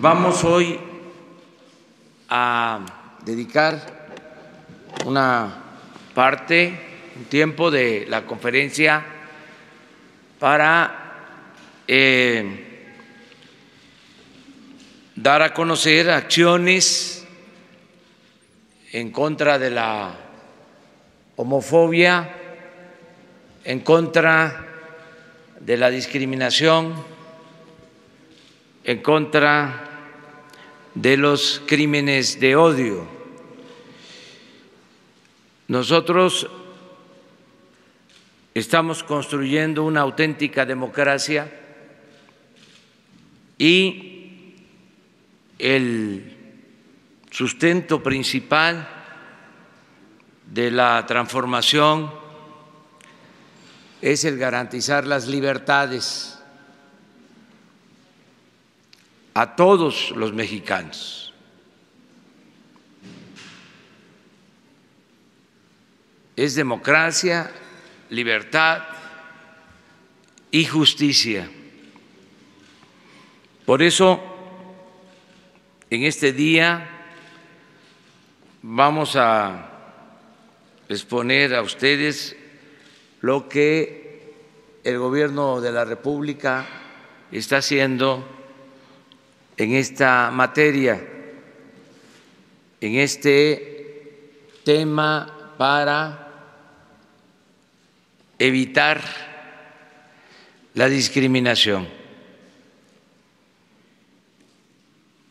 Vamos hoy a dedicar una parte, un tiempo de la conferencia para dar a conocer acciones en contra de la homofobia, en contra de la discriminación, en contra de los crímenes de odio. Nosotros estamos construyendo una auténtica democracia y el sustento principal de la transformación es el garantizar las libertades a todos los mexicanos. Es democracia, libertad y justicia. Por eso, en este día vamos a exponer a ustedes lo que el Gobierno de la República está haciendo en esta materia, en este tema para evitar la discriminación.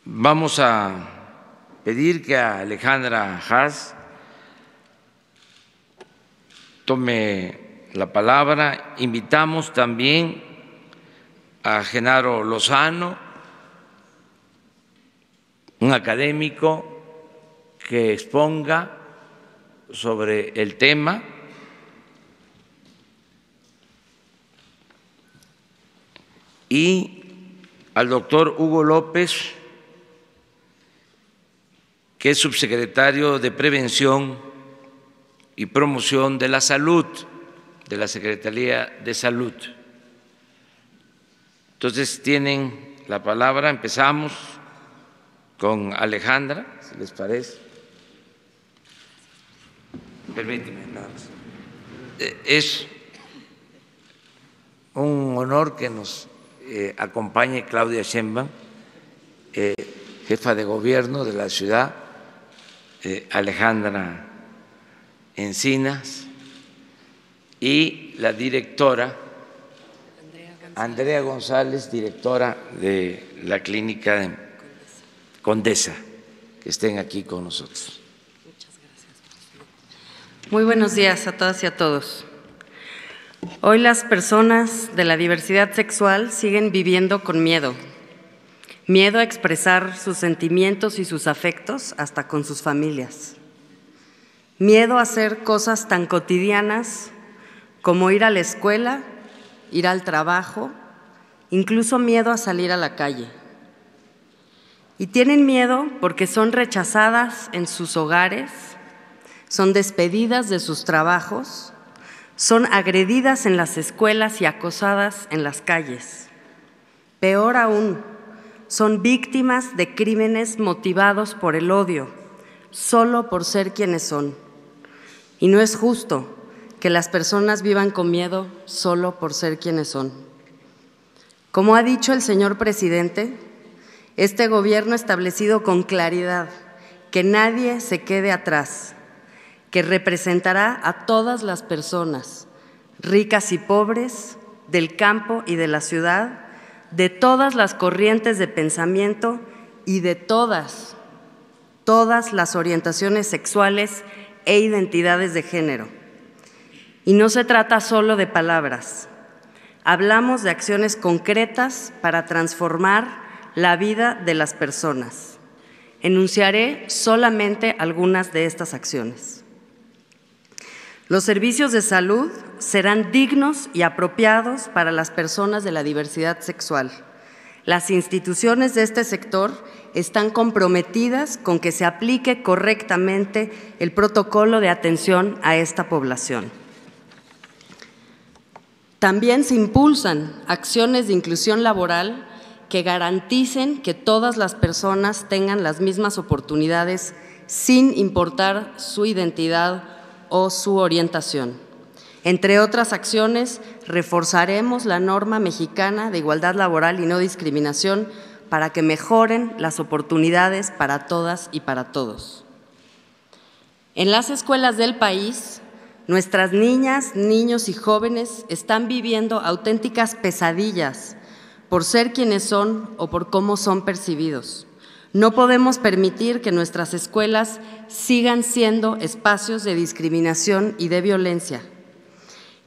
Vamos a pedir que Alejandra Haas tome la palabra. Invitamos también a Genaro Lozano, un académico que exponga sobre el tema. Y al doctor Hugo López, que es subsecretario de Prevención y Promoción de la Salud de la Secretaría de Salud. Entonces tienen la palabra. Empezamos con Alejandra, si les parece. Permíteme nada más. Es un honor que nos acompañe Claudia Sheinbaum, jefa de gobierno de la ciudad, Alejandra Encinas y la directora Andrea González, directora de la clínica de Condesa, que estén aquí con nosotros. Muchas gracias. Muy buenos días a todas y a todos. Hoy las personas de la diversidad sexual siguen viviendo con miedo. Miedo a expresar sus sentimientos y sus afectos hasta con sus familias. Miedo a hacer cosas tan cotidianas como ir a la escuela, ir al trabajo, incluso miedo a salir a la calle. Y tienen miedo porque son rechazadas en sus hogares, son despedidas de sus trabajos, son agredidas en las escuelas y acosadas en las calles. Peor aún, son víctimas de crímenes motivados por el odio, solo por ser quienes son. Y no es justo que las personas vivan con miedo solo por ser quienes son. Como ha dicho el señor presidente, este gobierno ha establecido con claridad que nadie se quede atrás, que representará a todas las personas, ricas y pobres, del campo y de la ciudad, de todas las corrientes de pensamiento y de todas las orientaciones sexuales e identidades de género. Y no se trata solo de palabras. Hablamos de acciones concretas para transformar la vida de las personas. Enunciaré solamente algunas de estas acciones. Los servicios de salud serán dignos y apropiados para las personas de la diversidad sexual. Las instituciones de este sector están comprometidas con que se aplique correctamente el protocolo de atención a esta población. También se impulsan acciones de inclusión laboral que garanticen que todas las personas tengan las mismas oportunidades sin importar su identidad o su orientación. Entre otras acciones, reforzaremos la norma mexicana de igualdad laboral y no discriminación para que mejoren las oportunidades para todas y para todos. En las escuelas del país, nuestras niñas, niños y jóvenes están viviendo auténticas pesadillas por ser quienes son o por cómo son percibidos. No podemos permitir que nuestras escuelas sigan siendo espacios de discriminación y de violencia.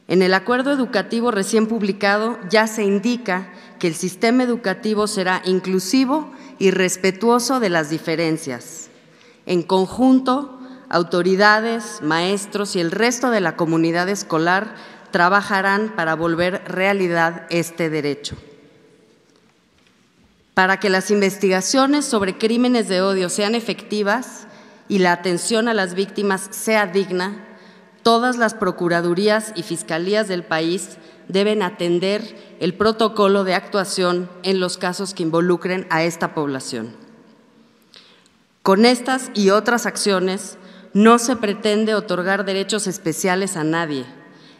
En el acuerdo educativo recién publicado ya se indica que el sistema educativo será inclusivo y respetuoso de las diferencias. En conjunto, autoridades, maestros y el resto de la comunidad escolar trabajarán para volver realidad este derecho. Para que las investigaciones sobre crímenes de odio sean efectivas y la atención a las víctimas sea digna, todas las procuradurías y fiscalías del país deben atender el protocolo de actuación en los casos que involucren a esta población. Con estas y otras acciones no se pretende otorgar derechos especiales a nadie.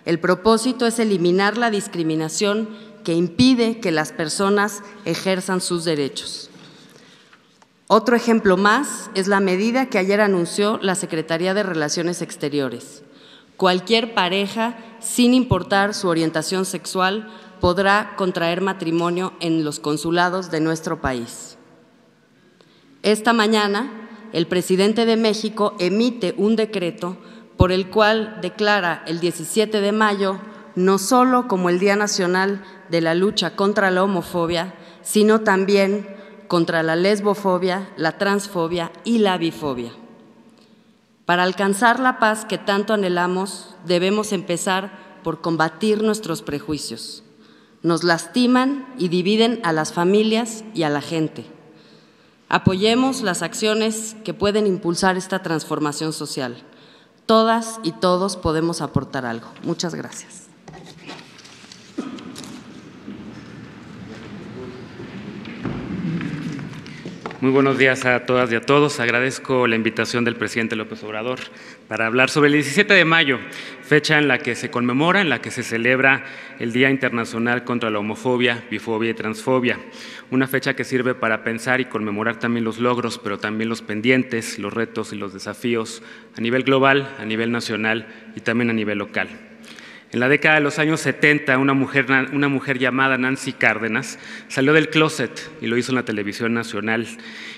El propósito es eliminar la discriminación que impide que las personas ejerzan sus derechos. Otro ejemplo más es la medida que ayer anunció la Secretaría de Relaciones Exteriores. Cualquier pareja, sin importar su orientación sexual, podrá contraer matrimonio en los consulados de nuestro país. Esta mañana, el presidente de México emite un decreto por el cual declara el 17 de mayo no solo como el Día Nacional de la Lucha contra la Homofobia, sino también contra la lesbofobia, la transfobia y la bifobia. Para alcanzar la paz que tanto anhelamos, debemos empezar por combatir nuestros prejuicios. Nos lastiman y dividen a las familias y a la gente. Apoyemos las acciones que pueden impulsar esta transformación social. Todas y todos podemos aportar algo. Muchas gracias. Muy buenos días a todas y a todos. Agradezco la invitación del presidente López Obrador para hablar sobre el 17 de mayo, fecha en la que se conmemora, en la que se celebra el Día Internacional contra la Homofobia, Bifobia y Transfobia. Una fecha que sirve para pensar y conmemorar también los logros, pero también los pendientes, los retos y los desafíos a nivel global, a nivel nacional y también a nivel local. En la década de los años 70, una mujer llamada Nancy Cárdenas salió del closet y lo hizo en la televisión nacional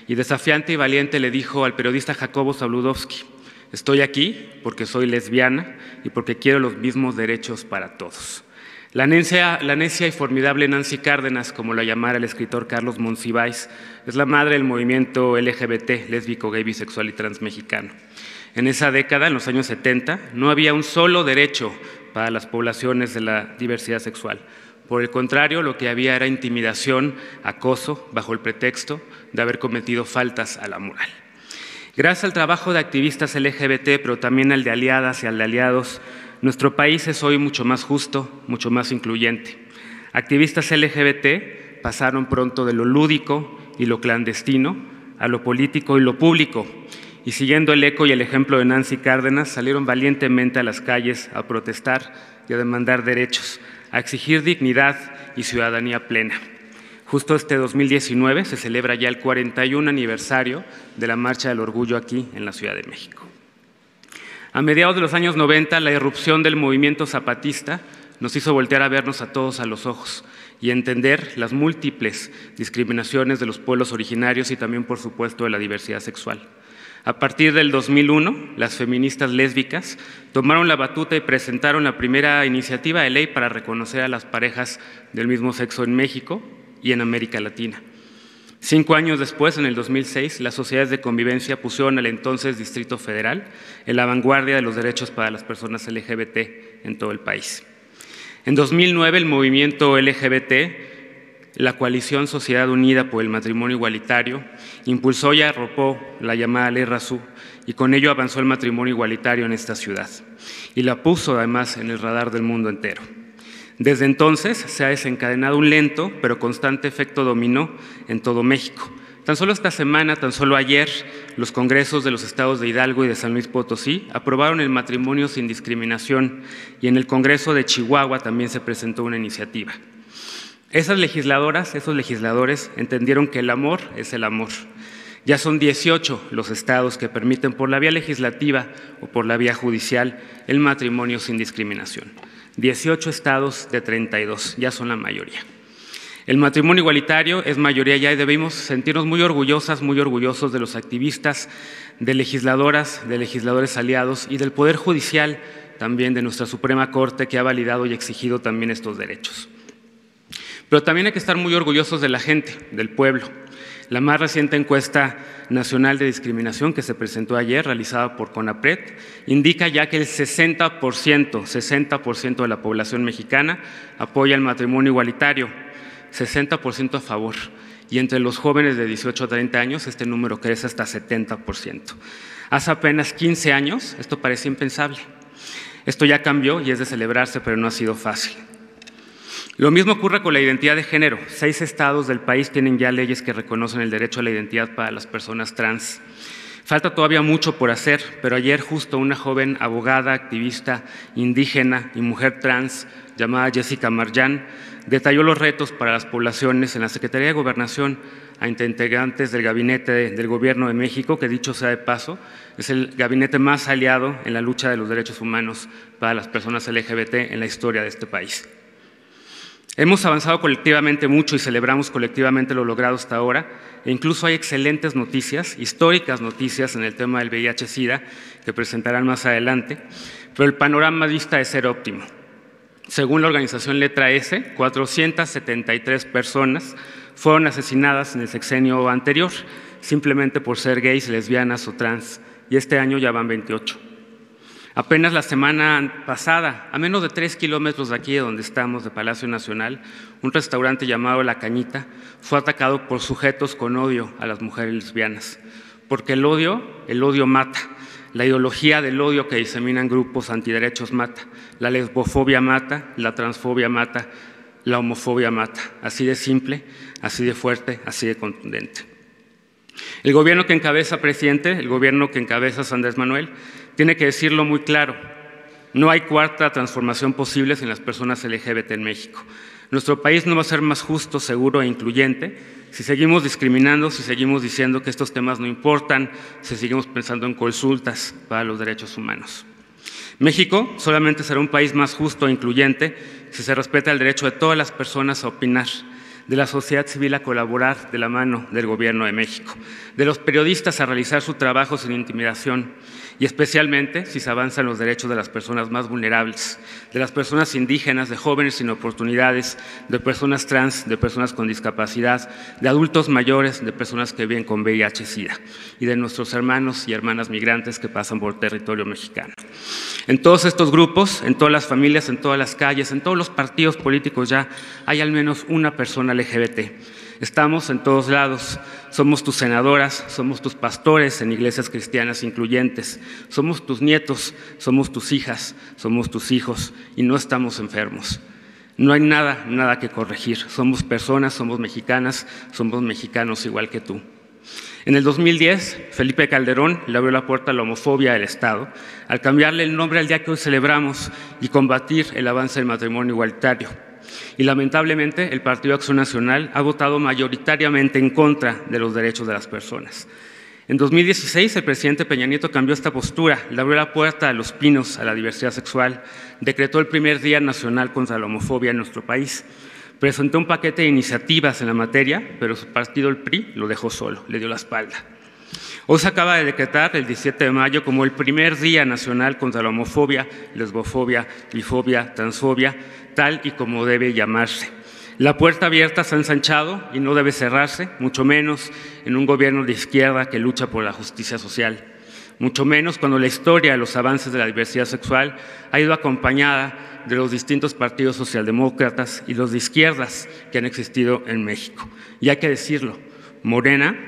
y desafiante y valiente le dijo al periodista Jacobo Zabludovsky: estoy aquí porque soy lesbiana y porque quiero los mismos derechos para todos. La necia y formidable Nancy Cárdenas, como la llamara el escritor Carlos Monsiváis, es la madre del movimiento LGBT, lésbico, gay, bisexual y transmexicano. En esa década, en los años 70, no había un solo derecho para las poblaciones de la diversidad sexual. Por el contrario, lo que había era intimidación, acoso, bajo el pretexto de haber cometido faltas a la moral. Gracias al trabajo de activistas LGBT, pero también al de aliadas y al de aliados, nuestro país es hoy mucho más justo, mucho más incluyente. Activistas LGBT pasaron pronto de lo lúdico y lo clandestino a lo político y lo público, y siguiendo el eco y el ejemplo de Nancy Cárdenas, salieron valientemente a las calles a protestar y a demandar derechos, a exigir dignidad y ciudadanía plena. Justo este 2019 se celebra ya el 41 aniversario de la Marcha del Orgullo aquí en la Ciudad de México. A mediados de los años 90, la irrupción del movimiento zapatista nos hizo voltear a vernos a todos a los ojos y entender las múltiples discriminaciones de los pueblos originarios y también, por supuesto, de la diversidad sexual. A partir del 2001, las feministas lésbicas tomaron la batuta y presentaron la primera iniciativa de ley para reconocer a las parejas del mismo sexo en México y en América Latina. 5 años después, en el 2006, las sociedades de convivencia pusieron al entonces Distrito Federal en la vanguardia de los derechos para las personas LGBT en todo el país. En 2009, el movimiento LGBT, la coalición Sociedad Unida por el Matrimonio Igualitario, impulsó y arropó la llamada Ley Razú y con ello avanzó el matrimonio igualitario en esta ciudad y la puso además en el radar del mundo entero. Desde entonces se ha desencadenado un lento pero constante efecto dominó en todo México. Tan solo esta semana, tan solo ayer, los congresos de los estados de Hidalgo y de San Luis Potosí aprobaron el matrimonio sin discriminación y en el Congreso de Chihuahua también se presentó una iniciativa. Esas legisladoras, esos legisladores entendieron que el amor es el amor. Ya son 18 los estados que permiten por la vía legislativa o por la vía judicial el matrimonio sin discriminación. 18 estados de 32, ya son la mayoría. El matrimonio igualitario es mayoría ya y debemos sentirnos muy orgullosas, muy orgullosos de los activistas, de legisladoras, de legisladores aliados y del Poder Judicial, también de nuestra Suprema Corte, que ha validado y exigido también estos derechos. Pero también hay que estar muy orgullosos de la gente, del pueblo. La más reciente encuesta nacional de discriminación que se presentó ayer, realizada por CONAPRED, indica ya que el 60% de la población mexicana apoya el matrimonio igualitario, 60% a favor, y entre los jóvenes de 18 a 30 años este número crece hasta 70%. Hace apenas 15 años esto parecía impensable. Esto ya cambió y es de celebrarse, pero no ha sido fácil. Lo mismo ocurre con la identidad de género. 6 estados del país tienen ya leyes que reconocen el derecho a la identidad para las personas trans. Falta todavía mucho por hacer, pero ayer justo una joven abogada, activista, indígena y mujer trans llamada Jessica Marjan detalló los retos para las poblaciones en la Secretaría de Gobernación a integrantes del Gabinete del Gobierno de México, que dicho sea de paso, es el gabinete más aliado en la lucha de los derechos humanos para las personas LGBT en la historia de este país. Hemos avanzado colectivamente mucho y celebramos colectivamente lo logrado hasta ahora, e incluso hay excelentes noticias, históricas noticias en el tema del VIH-Sida que presentarán más adelante, pero el panorama dista de ser óptimo. Según la organización Letra S, 473 personas fueron asesinadas en el sexenio anterior, simplemente por ser gays, lesbianas o trans, y este año ya van 28. Apenas la semana pasada, a menos de 3 kilómetros de aquí, de donde estamos, de Palacio Nacional, un restaurante llamado La Cañita fue atacado por sujetos con odio a las mujeres lesbianas, porque el odio mata. La ideología del odio que diseminan grupos antiderechos mata, la lesbofobia mata, la transfobia mata, la homofobia mata. Así de simple, así de fuerte, así de contundente. El gobierno que encabeza, presidente, el gobierno que encabeza Andrés Manuel, tiene que decirlo muy claro: no hay cuarta transformación posible sin las personas LGBT en México. Nuestro país no va a ser más justo, seguro e incluyente si seguimos discriminando, si seguimos diciendo que estos temas no importan, si seguimos pensando en consultas para los derechos humanos. México solamente será un país más justo e incluyente si se respeta el derecho de todas las personas a opinar, de la sociedad civil a colaborar de la mano del Gobierno de México, de los periodistas a realizar su trabajo sin intimidación y especialmente si se avanzan los derechos de las personas más vulnerables, de las personas indígenas, de jóvenes sin oportunidades, de personas trans, de personas con discapacidad, de adultos mayores, de personas que viven con VIH-Sida y de nuestros hermanos y hermanas migrantes que pasan por territorio mexicano. En todos estos grupos, en todas las familias, en todas las calles, en todos los partidos políticos ya hay al menos una persona LGBT. Estamos en todos lados, somos tus senadoras, somos tus pastores en iglesias cristianas incluyentes, somos tus nietos, somos tus hijas, somos tus hijos y no estamos enfermos. No hay nada que corregir, somos personas, somos mexicanas, somos mexicanos igual que tú. En el 2010, Felipe Calderón le abrió la puerta a la homofobia del Estado al cambiarle el nombre al día que hoy celebramos y combatir el avance del matrimonio igualitario. Y lamentablemente el Partido Acción Nacional ha votado mayoritariamente en contra de los derechos de las personas. En 2016 el presidente Peña Nieto cambió esta postura, le abrió la puerta a los pinos, a la diversidad sexual, decretó el primer Día Nacional contra la Homofobia en nuestro país, presentó un paquete de iniciativas en la materia, pero su partido, el PRI, lo dejó solo, le dio la espalda. Hoy se acaba de decretar el 17 de mayo como el primer Día Nacional contra la Homofobia, Lesbofobia, Bifobia, Transfobia, tal y como debe llamarse. La puerta abierta se ha ensanchado y no debe cerrarse, mucho menos en un gobierno de izquierda que lucha por la justicia social, mucho menos cuando la historia de los avances de la diversidad sexual ha ido acompañada de los distintos partidos socialdemócratas y los de izquierdas que han existido en México. Y hay que decirlo, Morena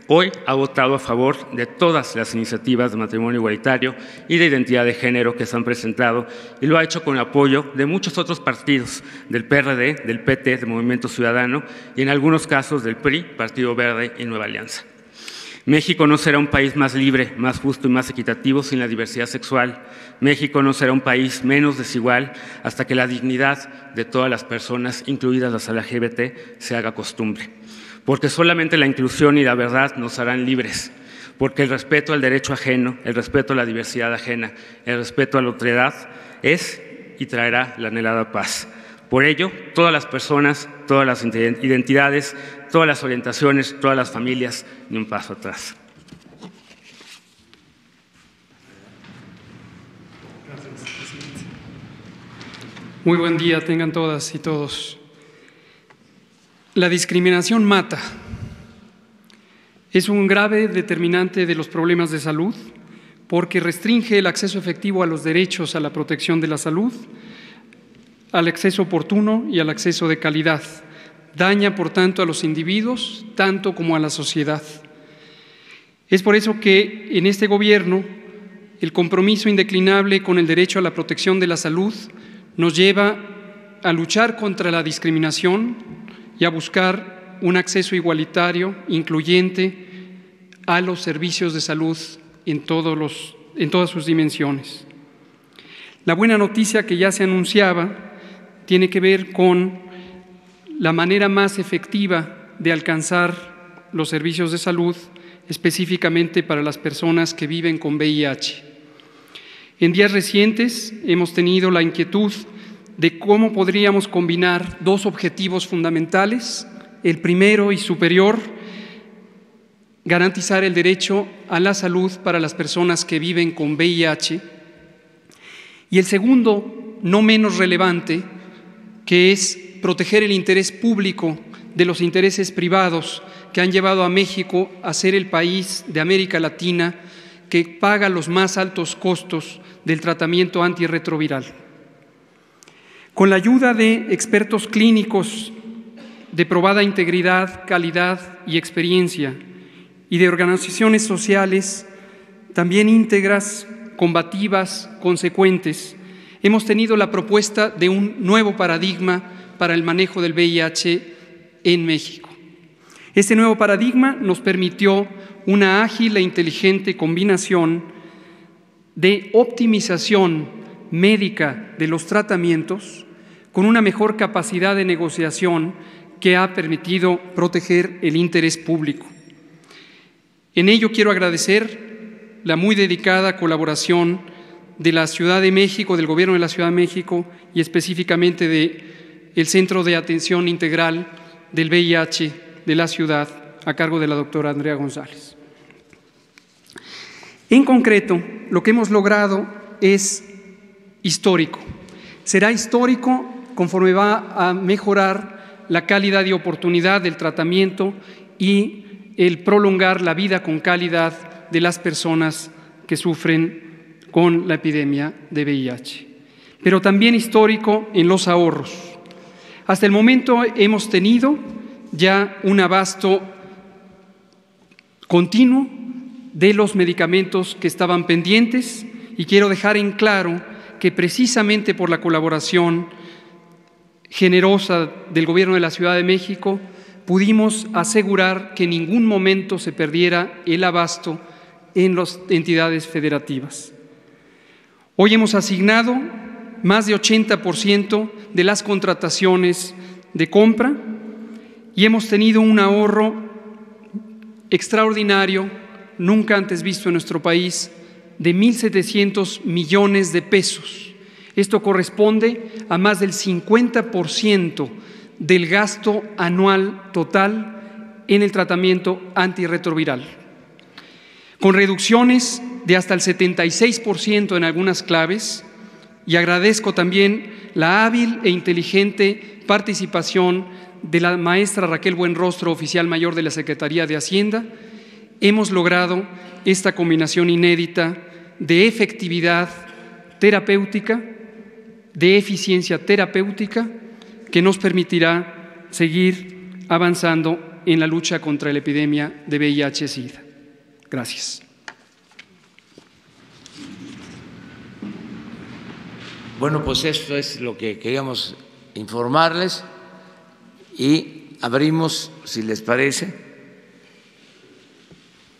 hoy ha votado a favor de todas las iniciativas de matrimonio igualitario y de identidad de género que se han presentado, y lo ha hecho con el apoyo de muchos otros partidos, del PRD, del PT, del Movimiento Ciudadano, y en algunos casos del PRI, Partido Verde y Nueva Alianza. México no será un país más libre, más justo y más equitativo sin la diversidad sexual. México no será un país menos desigual hasta que la dignidad de todas las personas, incluidas las LGBT, se haga costumbre. Porque solamente la inclusión y la verdad nos harán libres. Porque el respeto al derecho ajeno, el respeto a la diversidad ajena, el respeto a la otredad es y traerá la anhelada paz. Por ello, todas las personas, todas las identidades, todas las orientaciones, todas las familias, ni un paso atrás. Gracias, presidente. Muy buen día tengan todas y todos. La discriminación mata. Es un grave determinante de los problemas de salud porque restringe el acceso efectivo a los derechos a la protección de la salud, al acceso oportuno y al acceso de calidad. Daña, por tanto, a los individuos, tanto como a la sociedad. Es por eso que en este gobierno el compromiso indeclinable con el derecho a la protección de la salud nos lleva a luchar contra la discriminación y a buscar un acceso igualitario, incluyente, a los servicios de salud en todas sus dimensiones. La buena noticia que ya se anunciaba tiene que ver con la manera más efectiva de alcanzar los servicios de salud, específicamente para las personas que viven con VIH. En días recientes hemos tenido la inquietud de cómo podríamos combinar dos objetivos fundamentales. El primero y superior, garantizar el derecho a la salud para las personas que viven con VIH. Y el segundo, no menos relevante, que es proteger el interés público de los intereses privados que han llevado a México a ser el país de América Latina que paga los más altos costos del tratamiento antirretroviral. Con la ayuda de expertos clínicos de probada integridad, calidad y experiencia, y de organizaciones sociales también íntegras, combativas, consecuentes, hemos tenido la propuesta de un nuevo paradigma para el manejo del VIH en México. Este nuevo paradigma nos permitió una ágil e inteligente combinación de optimización médica de los tratamientos con una mejor capacidad de negociación que ha permitido proteger el interés público. En ello quiero agradecer la muy dedicada colaboración de la Ciudad de México, del Gobierno de la Ciudad de México y específicamente del Centro de Atención Integral del VIH de la ciudad, a cargo de la doctora Andrea González. En concreto, lo que hemos logrado es histórico. Será histórico conforme va a mejorar la calidad y oportunidad del tratamiento y el prolongar la vida con calidad de las personas que sufren con la epidemia de VIH. Pero también histórico en los ahorros. Hasta el momento hemos tenido ya un abasto continuo de los medicamentos que estaban pendientes y quiero dejar en claro que precisamente por la colaboración generosa del Gobierno de la Ciudad de México pudimos asegurar que en ningún momento se perdiera el abasto en las entidades federativas. Hoy hemos asignado más de 80% de las contrataciones de compra y hemos tenido un ahorro extraordinario, nunca antes visto en nuestro país, de 1.700 millones de pesos. Esto corresponde a más del 50% del gasto anual total en el tratamiento antirretroviral, con reducciones de hasta el 76% en algunas claves, y agradezco también la hábil e inteligente participación de la maestra Raquel Buenrostro, oficial mayor de la Secretaría de Hacienda. Hemos logrado esta combinación inédita de efectividad terapéutica, de eficiencia terapéutica, que nos permitirá seguir avanzando en la lucha contra la epidemia de VIH-Sida. Gracias. Bueno, pues esto es lo que queríamos informarles y abrimos, si les parece,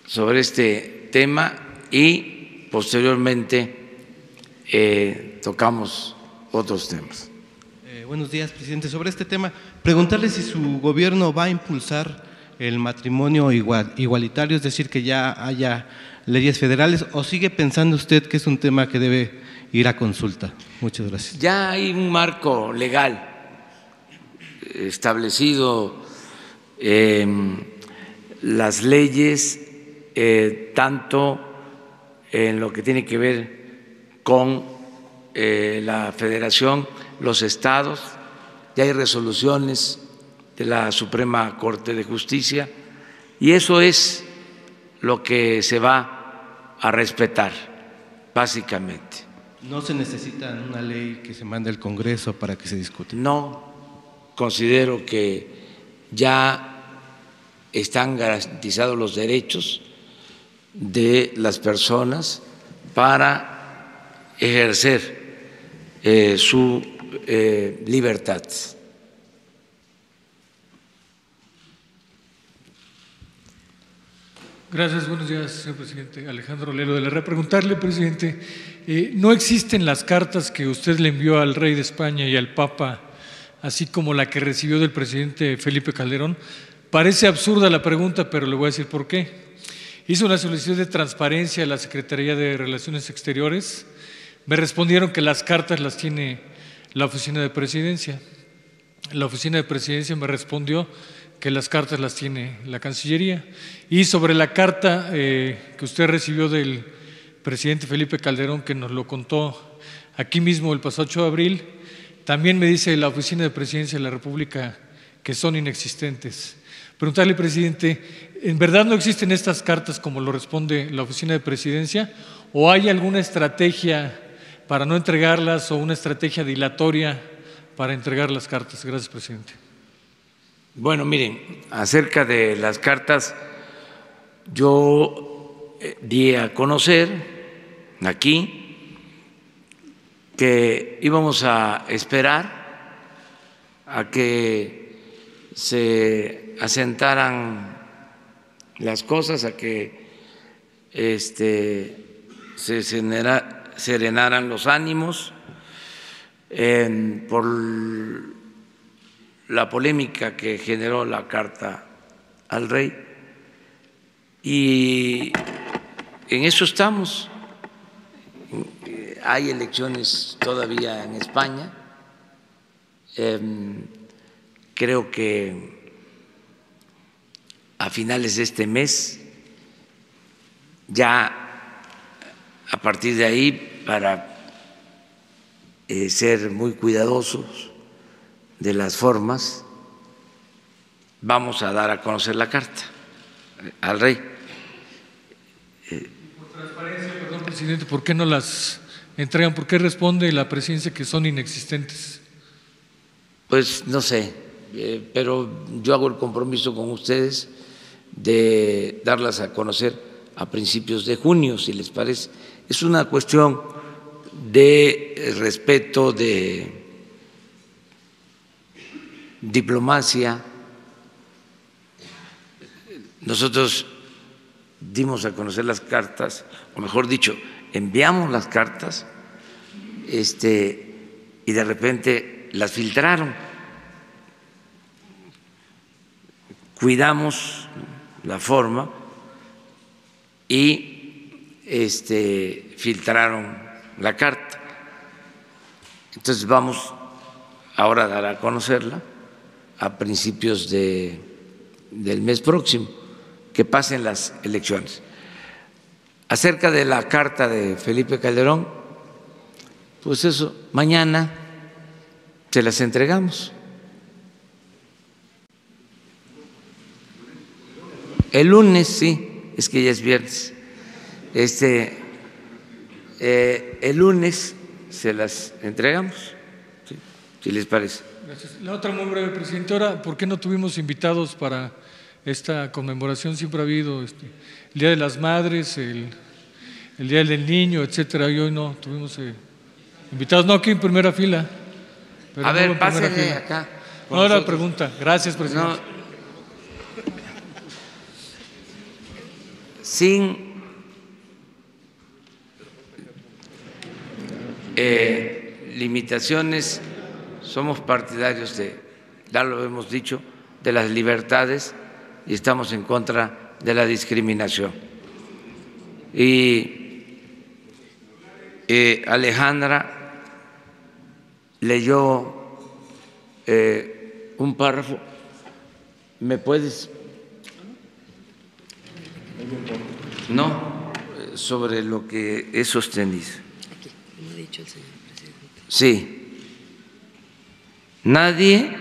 sobre este tema y posteriormente tocamos otros temas. Buenos días, presidente. Sobre este tema, preguntarle si su gobierno va a impulsar el matrimonio igualitario, es decir, que ya haya leyes federales, o sigue pensando usted que es un tema que debe ir a consulta. Muchas gracias. Ya hay un marco legal establecido, las leyes, tanto en lo que tiene que ver con la federación, los estados, ya hay resoluciones de la Suprema Corte de Justicia y eso es lo que se va a respetar, básicamente. ¿No se necesita una ley que se mande al Congreso para que se discute? No, considero que ya están garantizados los derechos de las personas para ejercer su libertad. Gracias, buenos días, señor presidente. Alejandro Lelo de la Red. Preguntarle, presidente, ¿no existen las cartas que usted le envió al rey de España y al Papa, así como la que recibió del presidente Felipe Calderón? Parece absurda la pregunta, pero le voy a decir por qué. Hice una solicitud de transparencia a la Secretaría de Relaciones Exteriores. Me respondieron que las cartas las tiene la Oficina de Presidencia. La Oficina de Presidencia me respondió que las cartas las tiene la Cancillería. Y sobre la carta que usted recibió del presidente Felipe Calderón, que nos lo contó aquí mismo el pasado 8 de abril, también me dice la Oficina de Presidencia de la República que son inexistentes. Preguntarle, presidente, ¿en verdad no existen estas cartas como lo responde la Oficina de Presidencia? ¿O hay alguna estrategia para no entregarlas o una estrategia dilatoria para entregar las cartas? Gracias, presidente. Bueno, miren, acerca de las cartas, yo di a conocer aquí que íbamos a esperar a que se asentaran las cosas, a que se serenaran los ánimos por la polémica que generó la carta al rey, y en eso estamos. Hay elecciones todavía en España, creo que a finales de este mes, ya a partir de ahí, para ser muy cuidadosos de las formas, vamos a dar a conocer la carta al rey. Por transparencia, perdón, presidente, ¿por qué no las entregan? ¿Por qué responde la presidencia que son inexistentes? Pues no sé, pero yo hago el compromiso con ustedes de darlas a conocer a principios de junio, si les parece. Es una cuestión de respeto, de diplomacia. Nosotros dimos a conocer las cartas, o mejor dicho, enviamos las cartas, y de repente las filtraron. Cuidamos la forma y filtraron la carta. Entonces vamos ahora a dar a conocerla a principios del mes próximo, que pasen las elecciones. Acerca de la carta de Felipe Calderón, pues eso, mañana se las entregamos. El lunes, sí, es que ya es viernes. El lunes se las entregamos, ¿sí? Si les parece. Gracias. La otra muy breve, presidente. Ahora, ¿por qué no tuvimos invitados para esta conmemoración siempre ha habido el Día de las Madres, el Día del Niño, etcétera, y hoy no tuvimos invitados, no aquí en primera fila. Pero a no ver, en primera pásenle fila. acá. No era pregunta. Gracias, presidente. No, sin limitaciones, somos partidarios ya lo hemos dicho, de las libertades y estamos en contra de la discriminación. Y Alejandra leyó un párrafo. ¿Me puedes? No, sobre lo que he sostenido. Aquí, como ha dicho el señor presidente. Sí. Nadie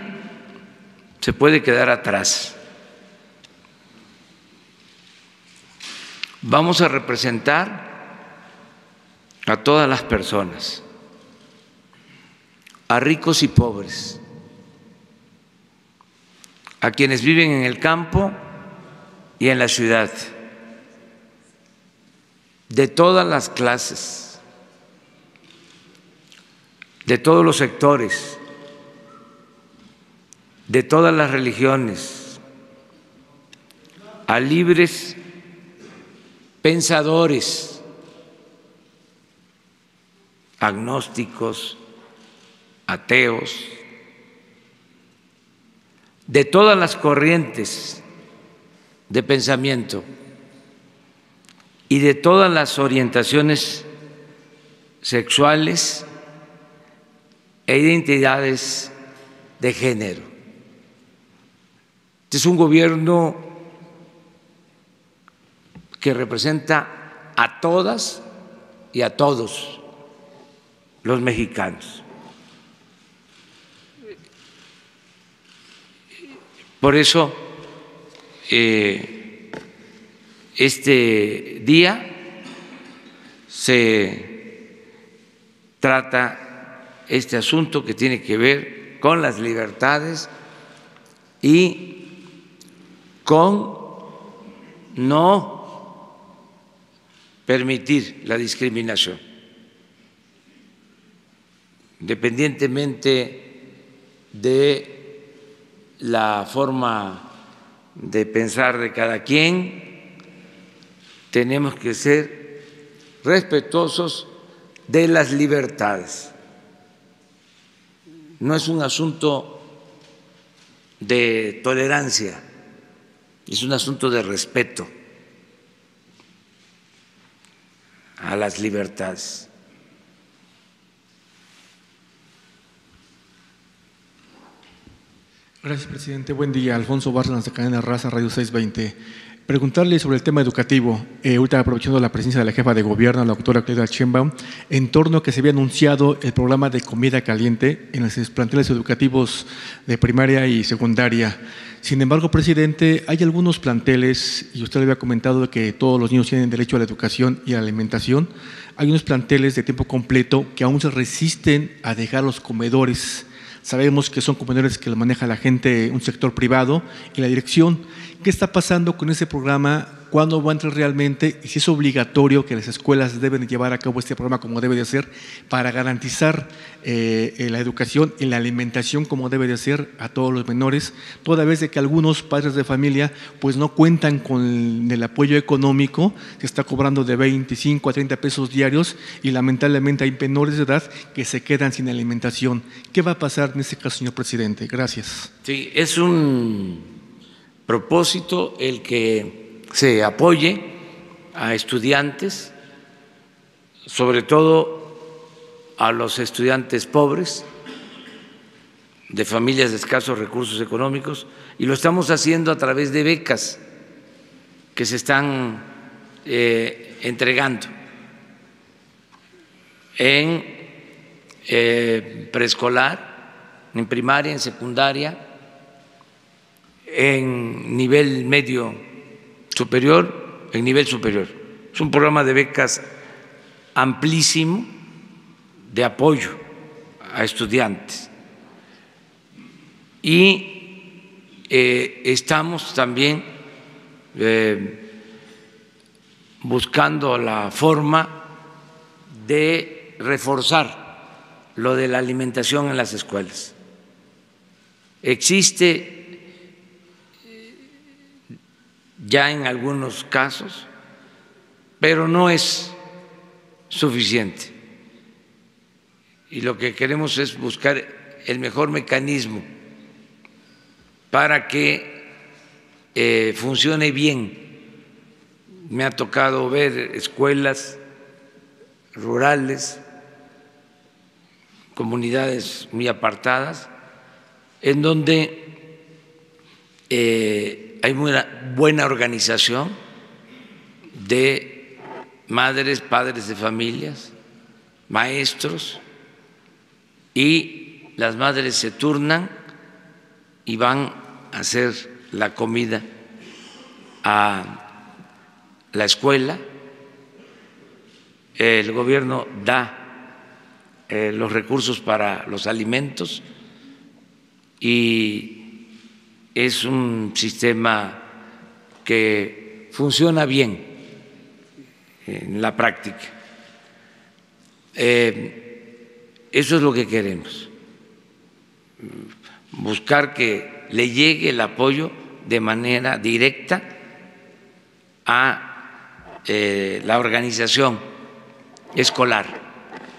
se puede quedar atrás. Vamos a representar a todas las personas, a ricos y pobres, a quienes viven en el campo y en la ciudad, de todas las clases, de todos los sectores, de todas las religiones, a libres pensadores, agnósticos, ateos, de todas las corrientes de pensamiento y de todas las orientaciones sexuales e identidades de género. Este es un gobierno que representa a todas y a todos los mexicanos. Por eso, este día se trata este asunto que tiene que ver con las libertades y con no permitir la discriminación, independientemente de la forma de pensar de cada quien. Tenemos que ser respetuosos de las libertades. No es un asunto de tolerancia, es un asunto de respeto a las libertades. Gracias, presidente. Buen día. Alfonso Bárcenas, de Cadena Raza, Radio 620. Preguntarle sobre el tema educativo, ahorita aprovechando la presencia de la jefa de gobierno, la doctora Claudia Sheinbaum, en torno a que se había anunciado el programa de comida caliente en los planteles educativos de primaria y secundaria. Sin embargo, presidente, hay algunos planteles, y usted le había comentado que todos los niños tienen derecho a la educación y a la alimentación, hay unos planteles de tiempo completo que aún se resisten a dejar los comedores. Sabemos que son comedores que lo maneja la gente, un sector privado y la dirección. ¿Qué está pasando con ese programa? ¿Cuándo va a entrar realmente? Y si es obligatorio que las escuelas deben llevar a cabo este programa como debe de ser para garantizar la educación y la alimentación como debe de ser a todos los menores, toda vez de que algunos padres de familia pues no cuentan con el apoyo económico, se está cobrando de 25 a 30 pesos diarios y lamentablemente hay menores de edad que se quedan sin alimentación. ¿Qué va a pasar en este caso, señor presidente? Gracias. Sí, es un propósito el que se apoye a estudiantes, sobre todo a los estudiantes pobres, de familias de escasos recursos económicos, y lo estamos haciendo a través de becas que se están entregando en preescolar, en primaria, en secundaria, en nivel medio superior, en nivel superior. Es un programa de becas amplísimo de apoyo a estudiantes. Y estamos también buscando la forma de reforzar lo de la alimentación en las escuelas. Existe ya en algunos casos, pero no es suficiente. Y lo que queremos es buscar el mejor mecanismo para que funcione bien. Me ha tocado ver escuelas rurales, comunidades muy apartadas, en donde hay muy buena organización de madres, padres de familias, maestros, y las madres se turnan y van a hacer la comida a la escuela. El gobierno da los recursos para los alimentos y es un sistema que funciona bien en la práctica. Eso es lo que queremos, buscar que le llegue el apoyo de manera directa a la organización escolar,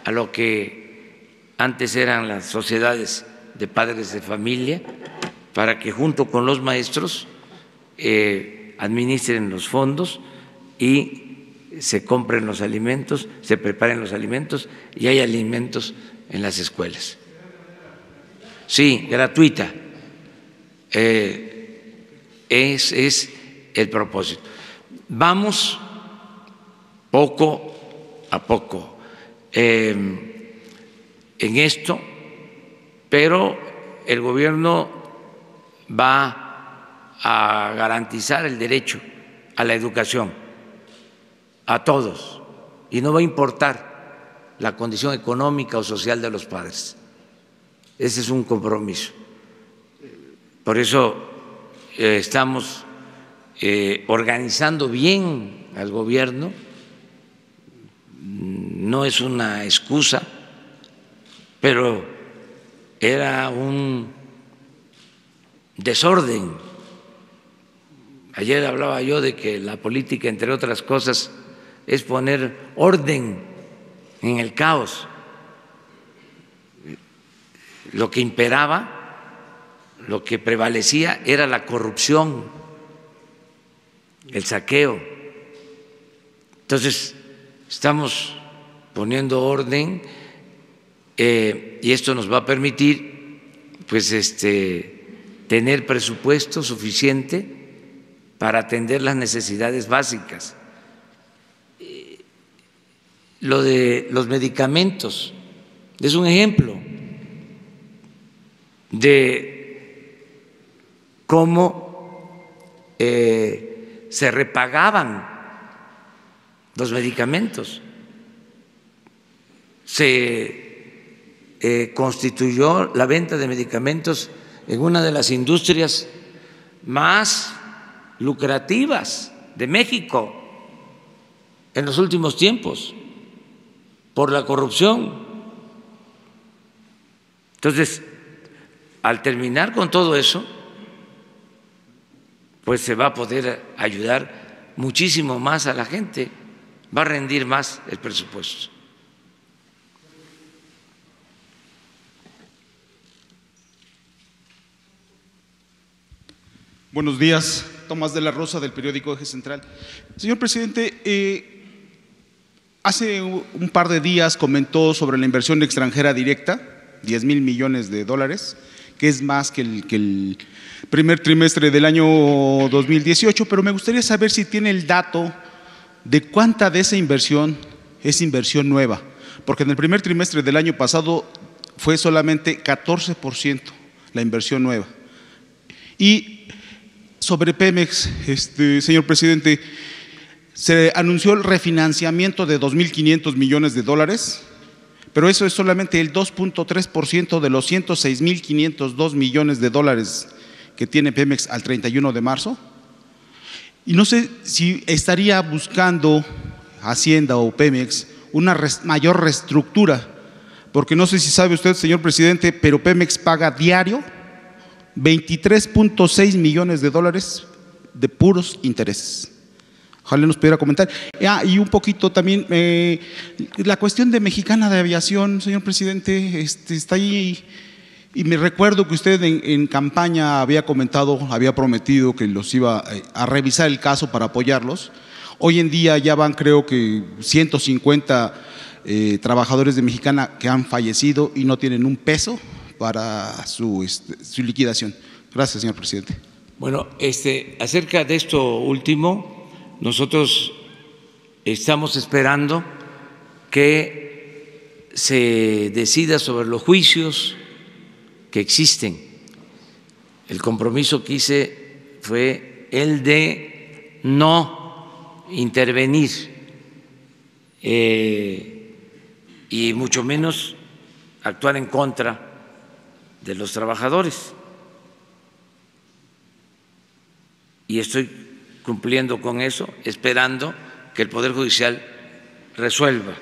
a lo que antes eran las sociedades de padres de familia, para que junto con los maestros administren los fondos y se compren los alimentos, se preparen los alimentos y hay alimentos en las escuelas. Sí, gratuita. Es el propósito. Vamos poco a poco en esto, pero el gobierno va a garantizar el derecho a la educación a todos y no va a importar la condición económica o social de los padres. Ese es un compromiso. Por eso estamos organizando bien al gobierno. No es una excusa, pero era un desorden. Ayer hablaba yo de que la política, entre otras cosas, es poner orden en el caos. Lo que imperaba, lo que prevalecía era la corrupción, el saqueo. Entonces, estamos poniendo orden y esto nos va a permitir pues tener presupuesto suficiente para atender las necesidades básicas. Lo de los medicamentos es un ejemplo de cómo se repagaban los medicamentos. Se constituyó la venta de medicamentos en una de las industrias más lucrativas de México en los últimos tiempos por la corrupción. Entonces, al terminar con todo eso, pues se va a poder ayudar muchísimo más a la gente, va a rendir más el presupuesto. Buenos días, Tomás de la Rosa del periódico Eje Central. Señor presidente, hace un par de días comentó sobre la inversión extranjera directa, 10,000 millones de dólares, que es más que el primer trimestre del año 2018, pero me gustaría saber si tiene el dato de cuánta de esa inversión es inversión nueva, porque en el primer trimestre del año pasado fue solamente 14% la inversión nueva. Y sobre Pemex, señor presidente, se anunció el refinanciamiento de 2.500 millones de dólares, pero eso es solamente el 2.3% de los 106.502 millones de dólares que tiene Pemex al 31 de marzo. Y no sé si estaría buscando Hacienda o Pemex una mayor reestructura, porque no sé si sabe usted, señor presidente, pero Pemex paga diario 23.6 millones de dólares de puros intereses. Ojalá nos pudiera comentar. Y un poquito también, la cuestión de Mexicana de Aviación, señor presidente, está ahí. Y me recuerdo que usted en campaña había comentado, había prometido que los iba a revisar el caso para apoyarlos. Hoy en día ya van, creo que 150 trabajadores de Mexicana que han fallecido y no tienen un peso para su liquidación. Gracias, señor presidente. Bueno, acerca de esto último, nosotros estamos esperando que se decida sobre los juicios que existen. El compromiso que hice fue el de no intervenir y mucho menos actuar en contra de los trabajadores. Y estoy cumpliendo con eso, esperando que el Poder Judicial resuelva.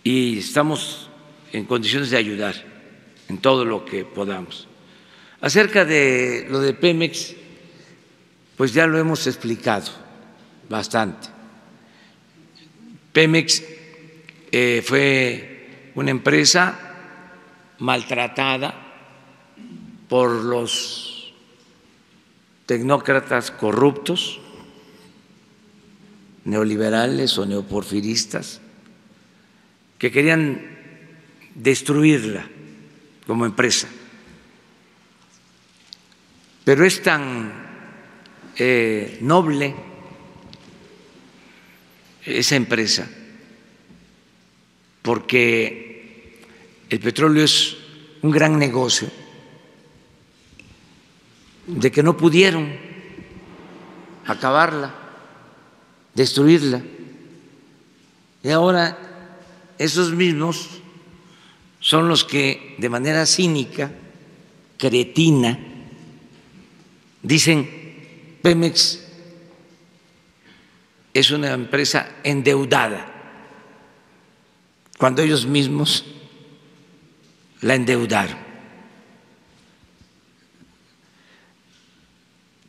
Y estamos en condiciones de ayudar en todo lo que podamos. Acerca de lo de Pemex, pues ya lo hemos explicado bastante. Pemex fue una empresa maltratada por los tecnócratas corruptos, neoliberales o neoporfiristas, que querían destruirla como empresa. Pero es tan noble esa empresa porque el petróleo es un gran negocio, de que no pudieron acabarla, destruirla. Y ahora esos mismos son los que de manera cínica, cretina, dicen Pemex es una empresa endeudada, cuando ellos mismos la endeudaron.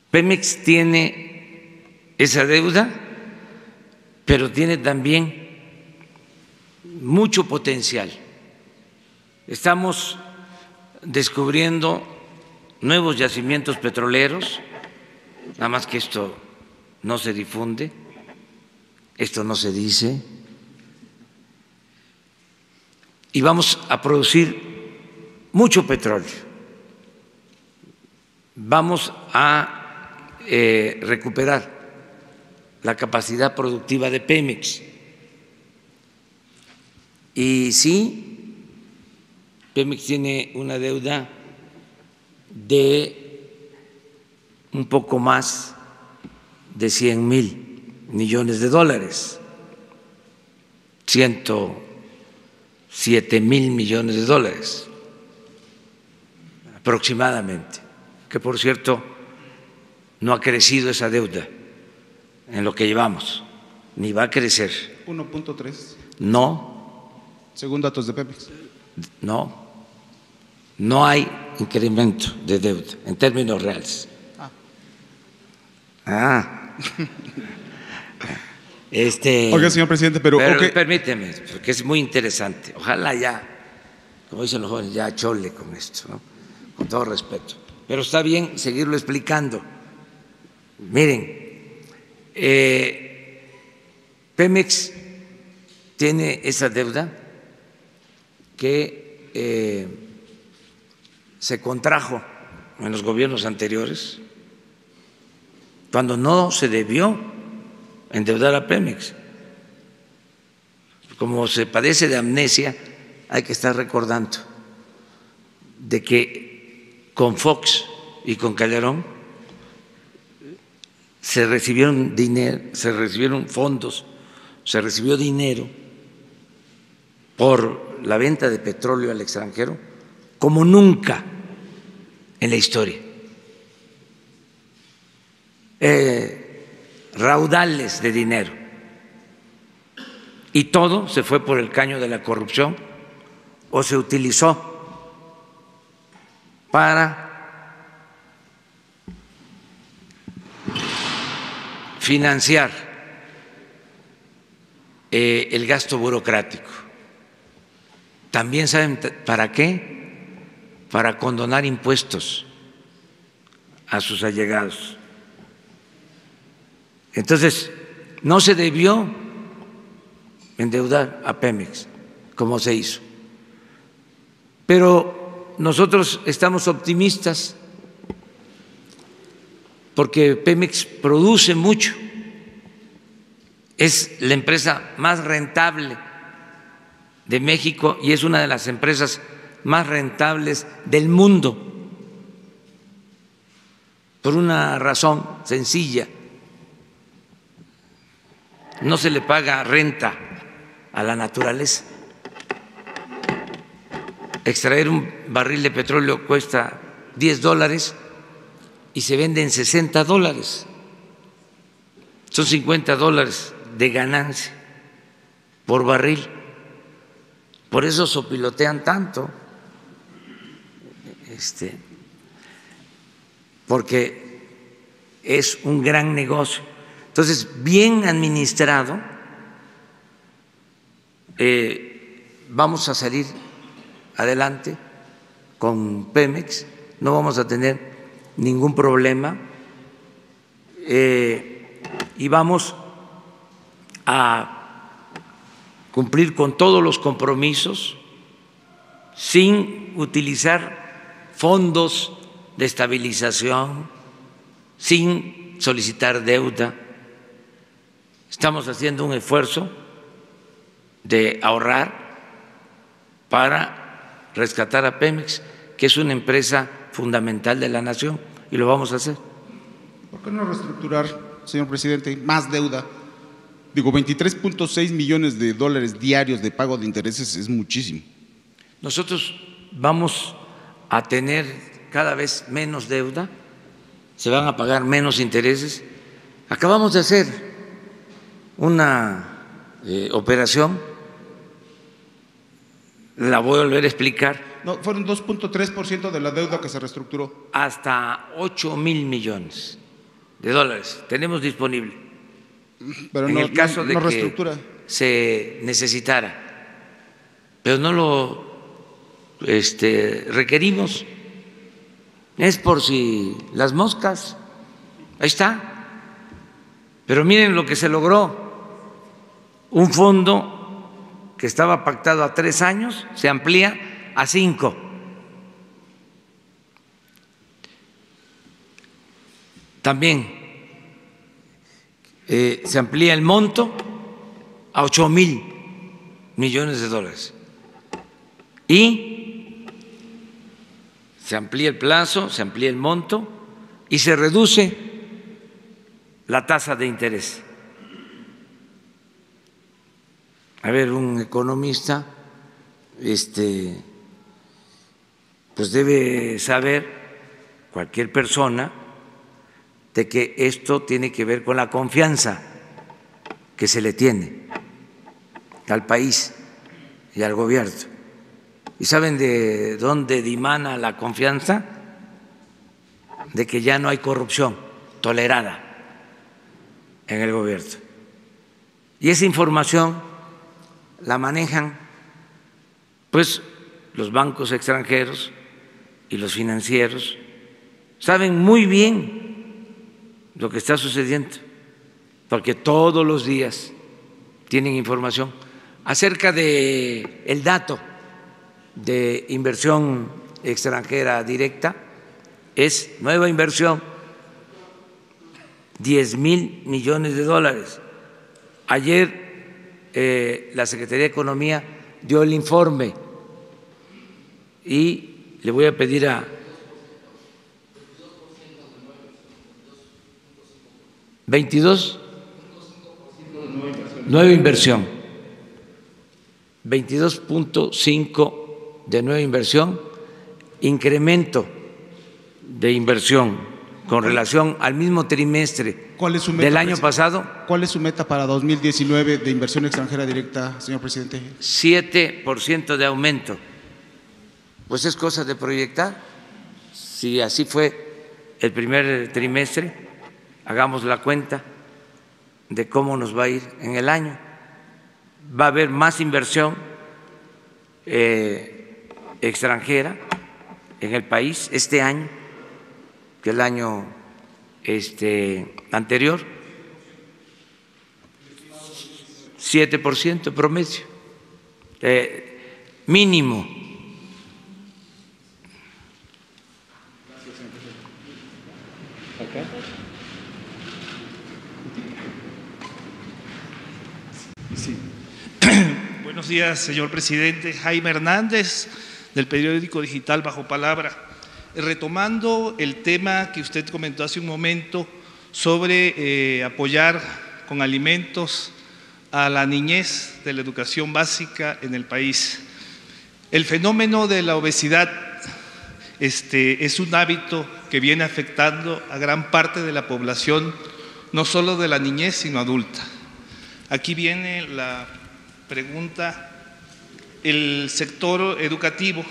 Pemex tiene esa deuda, pero tiene también mucho potencial. Estamos descubriendo nuevos yacimientos petroleros, nada más que esto no se difunde, esto no se dice, y vamos a producir mucho petróleo. Vamos a recuperar la capacidad productiva de Pemex. Y sí, Pemex tiene una deuda de un poco más de 100,000 millones de dólares, 107,000 millones de dólares aproximadamente, que por cierto no ha crecido esa deuda en lo que llevamos, ni va a crecer. 1.3. No. Según datos de Pemex. No hay incremento de deuda en términos reales. Oiga, señor presidente, pero permíteme, porque es muy interesante. Ojalá ya, como dicen los jóvenes, ya chole con esto, ¿no? Con todo respeto. Pero está bien seguirlo explicando. Miren, Pemex tiene esa deuda que se contrajo en los gobiernos anteriores, cuando no se debió endeudar a Pemex. Como se padece de amnesia, hay que estar recordando de que con Fox y con Calderón se recibieron dinero, se recibieron fondos, se recibió dinero por la venta de petróleo al extranjero como nunca en la historia. Raudales de dinero. Y todo se fue por el caño de la corrupción o se utilizó para financiar el gasto burocrático. También saben para qué, para condonar impuestos a sus allegados. Entonces, no se debió endeudar a Pemex como se hizo. Pero nosotros estamos optimistas porque Pemex produce mucho, es la empresa más rentable de México y es una de las empresas más rentables del mundo, por una razón sencilla: no se le paga renta a la naturaleza. Extraer un barril de petróleo cuesta $10 y se vende en $60. Son $50 de ganancia por barril. Por eso sopilotean tanto, porque es un gran negocio. Entonces, bien administrado, vamos a salir adelante con Pemex, no vamos a tener ningún problema y vamos a cumplir con todos los compromisos sin utilizar fondos de estabilización, sin solicitar deuda. Estamos haciendo un esfuerzo de ahorrar para rescatar a Pemex, que es una empresa fundamental de la nación, y lo vamos a hacer. ¿Por qué no reestructurar, señor presidente, más deuda? Digo, 23.6 millones de dólares diarios de pago de intereses es muchísimo. Nosotros vamos a tener cada vez menos deuda, se van a pagar menos intereses. Acabamos de hacer una operación, la voy a volver a explicar. No, fueron 2.3% de la deuda que se reestructuró. Hasta 8,000 millones de dólares tenemos disponible. Pero en el caso de reestructura, que se necesitara, pero no lo requerimos. Es por si las moscas, ahí está. Pero miren lo que se logró: un fondo que estaba pactado a 3 años se amplía a 5. También se amplía el monto a 8,000 millones de dólares y se amplía el plazo, se amplía el monto y se reduce la tasa de interés. A ver, un economista pues debe saber, cualquier persona, de que esto tiene que ver con la confianza que se le tiene al país y al gobierno. ¿Y saben de dónde dimana la confianza? De que ya no hay corrupción tolerada en el gobierno. Y esa información la manejan pues los bancos extranjeros y los financieros. Saben muy bien lo que está sucediendo, porque todos los días tienen información acerca de el dato de inversión extranjera directa. Es nueva inversión, 10,000 millones de dólares. Ayer la Secretaría de Economía dio el informe y le voy a pedir a 22 nueva inversión, 22.5 de nueva inversión, incremento de inversión con relación al mismo trimestre del año pasado. ¿Cuál es su meta para 2019 de inversión extranjera directa, señor presidente? 7% de aumento. Pues es cosa de proyectar. Si así fue el primer trimestre, hagamos la cuenta de cómo nos va a ir en el año. Va a haber más inversión extranjera en el país este año que el año anterior, 7% promedio, mínimo. Sí. Buenos días, señor presidente. Jaime Hernández, del periódico digital Bajo Palabra. Retomando el tema que usted comentó hace un momento sobre apoyar con alimentos a la niñez de la educación básica en el país. El fenómeno de la obesidad es un hábito que viene afectando a gran parte de la población, no solo de la niñez, sino adulta. Aquí viene la pregunta: el sector educativo,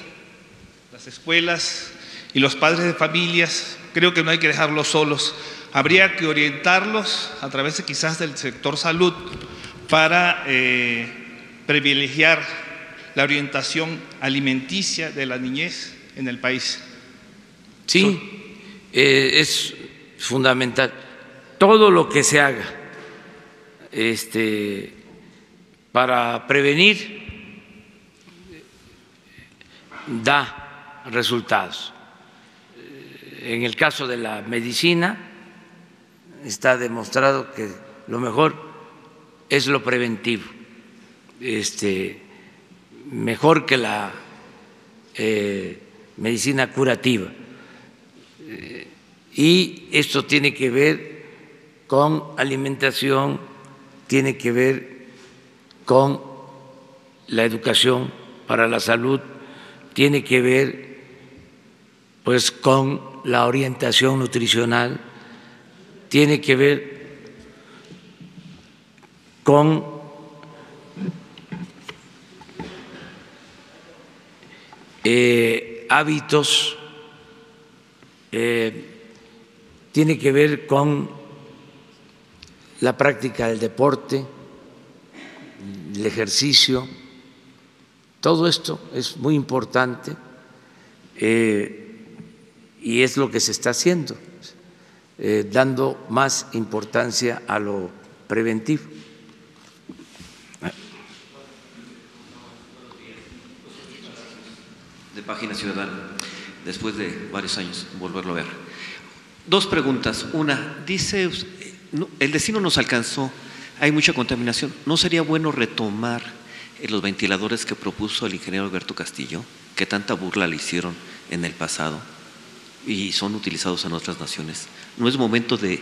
las escuelas y los padres de familias, creo que no hay que dejarlos solos. Habría que orientarlos a través de quizás del sector salud para privilegiar la orientación alimenticia de la niñez en el país. Sí, es fundamental. Todo lo que se haga para prevenir da resultados. En el caso de la medicina está demostrado que lo mejor es lo preventivo, mejor que la medicina curativa. Y esto tiene que ver con alimentación, tiene que ver con la educación para la salud, tiene que ver pues con la orientación nutricional, tiene que ver con hábitos, tiene que ver con la práctica del deporte, el ejercicio. Todo esto es muy importante y es lo que se está haciendo, dando más importancia a lo preventivo. De Página Ciudadana, después de varios años volverlo a ver. Dos preguntas. Una, dice, el destino nos alcanzó, hay mucha contaminación. ¿No sería bueno retomar los ventiladores que propuso el ingeniero Alberto Castillo, que tanta burla le hicieron en el pasado y son utilizados en otras naciones? ¿No es momento de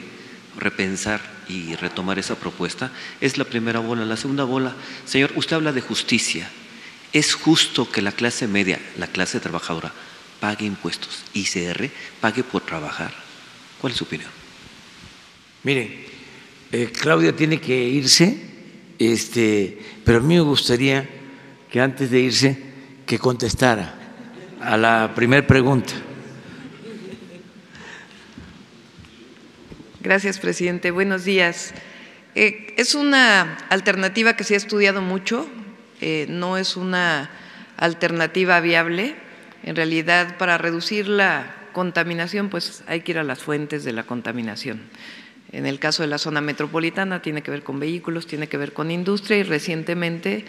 repensar y retomar esa propuesta? Es la primera bola. La segunda bola, señor, usted habla de justicia. ¿Es justo que la clase media, la clase trabajadora, pague impuestos, ICR, pague por trabajar? ¿Cuál es su opinión? Mire, Claudia tiene que irse, pero a mí me gustaría que antes de irse que contestara a la primera pregunta. Gracias, presidente. Buenos días. Es una alternativa que se ha estudiado mucho, no es una alternativa viable. En realidad, para reducir la contaminación, pues hay que ir a las fuentes de la contaminación. En el caso de la zona metropolitana tiene que ver con vehículos, tiene que ver con industria y recientemente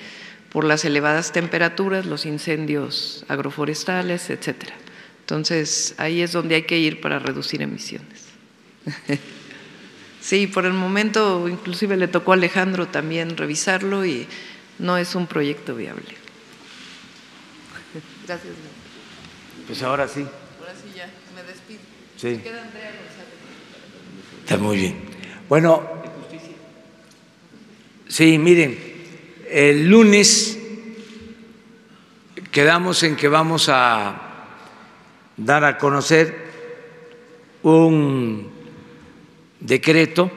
por las elevadas temperaturas, los incendios agroforestales, etcétera. Entonces, ahí es donde hay que ir para reducir emisiones. Sí, por el momento inclusive le tocó a Alejandro también revisarlo y no es un proyecto viable. Gracias. Pues ahora sí. Ahora sí ya, me despido. Sí. Queda Andrea González. Está muy bien. Bueno, sí, miren, el lunes quedamos en que vamos a dar a conocer un decreto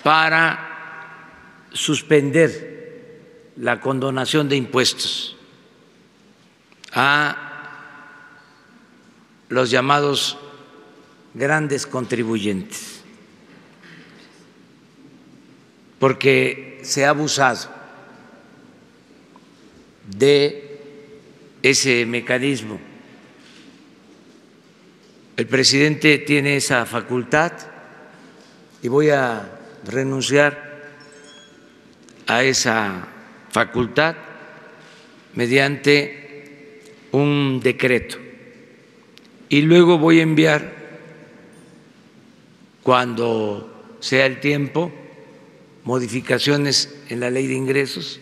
para suspender la condonación de impuestos a los llamados grandes contribuyentes, porque se ha abusado de ese mecanismo. El presidente tiene esa facultad y voy a renunciar a esa facultad mediante un decreto y luego voy a enviar, cuando sea el tiempo, modificaciones en la ley de ingresos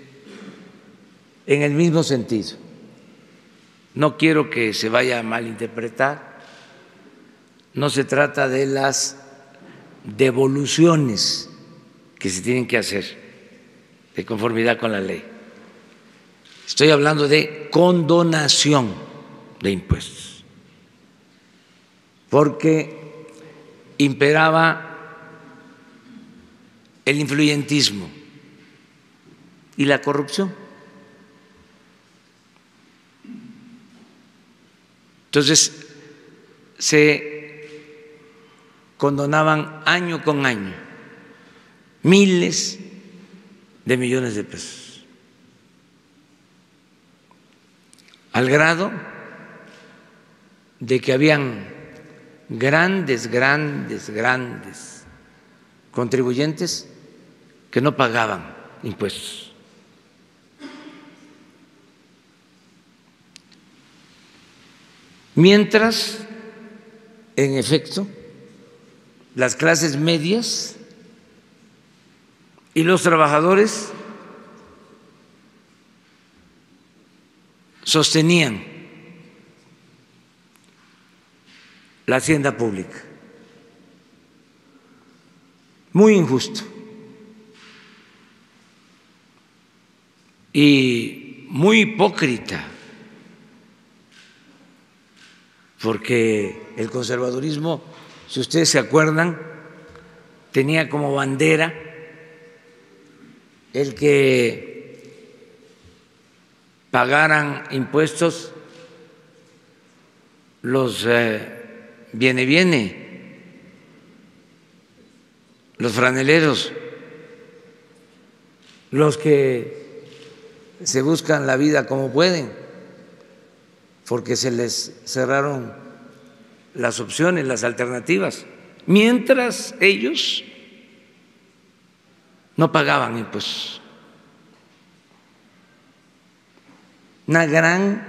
en el mismo sentido. No quiero que se vaya a malinterpretar, no se trata de las devoluciones que se tienen que hacer de conformidad con la ley. Estoy hablando de condonación de impuestos, porque imperaba el influyentismo y la corrupción. Entonces, se condonaban año con año miles de millones de pesos, al grado de que habían grandes contribuyentes que no pagaban impuestos. Mientras, en efecto, las clases medias y los trabajadores sostenían la hacienda pública. Muy injusto y muy hipócrita, porque el conservadurismo, si ustedes se acuerdan, tenía como bandera el que pagaran impuestos los viene, los franeleros, los que se buscan la vida como pueden, porque se les cerraron las opciones, las alternativas, mientras ellos no pagaban impuestos. Una gran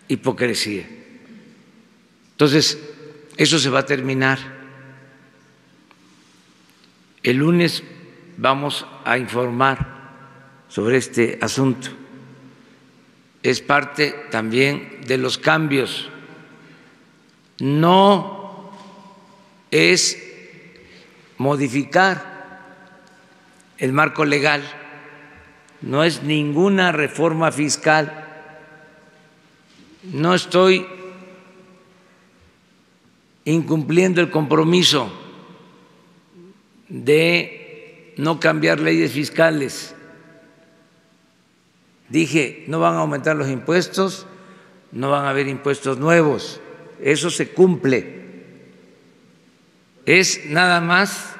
hipocresía. Entonces, eso se va a terminar. El lunes vamos a informar sobre este asunto. Es parte también de los cambios. No es modificar el marco legal, no es ninguna reforma fiscal. No estoy incumpliendo el compromiso de no cambiar leyes fiscales. Dije, no van a aumentar los impuestos, no van a haber impuestos nuevos, eso se cumple. Es nada más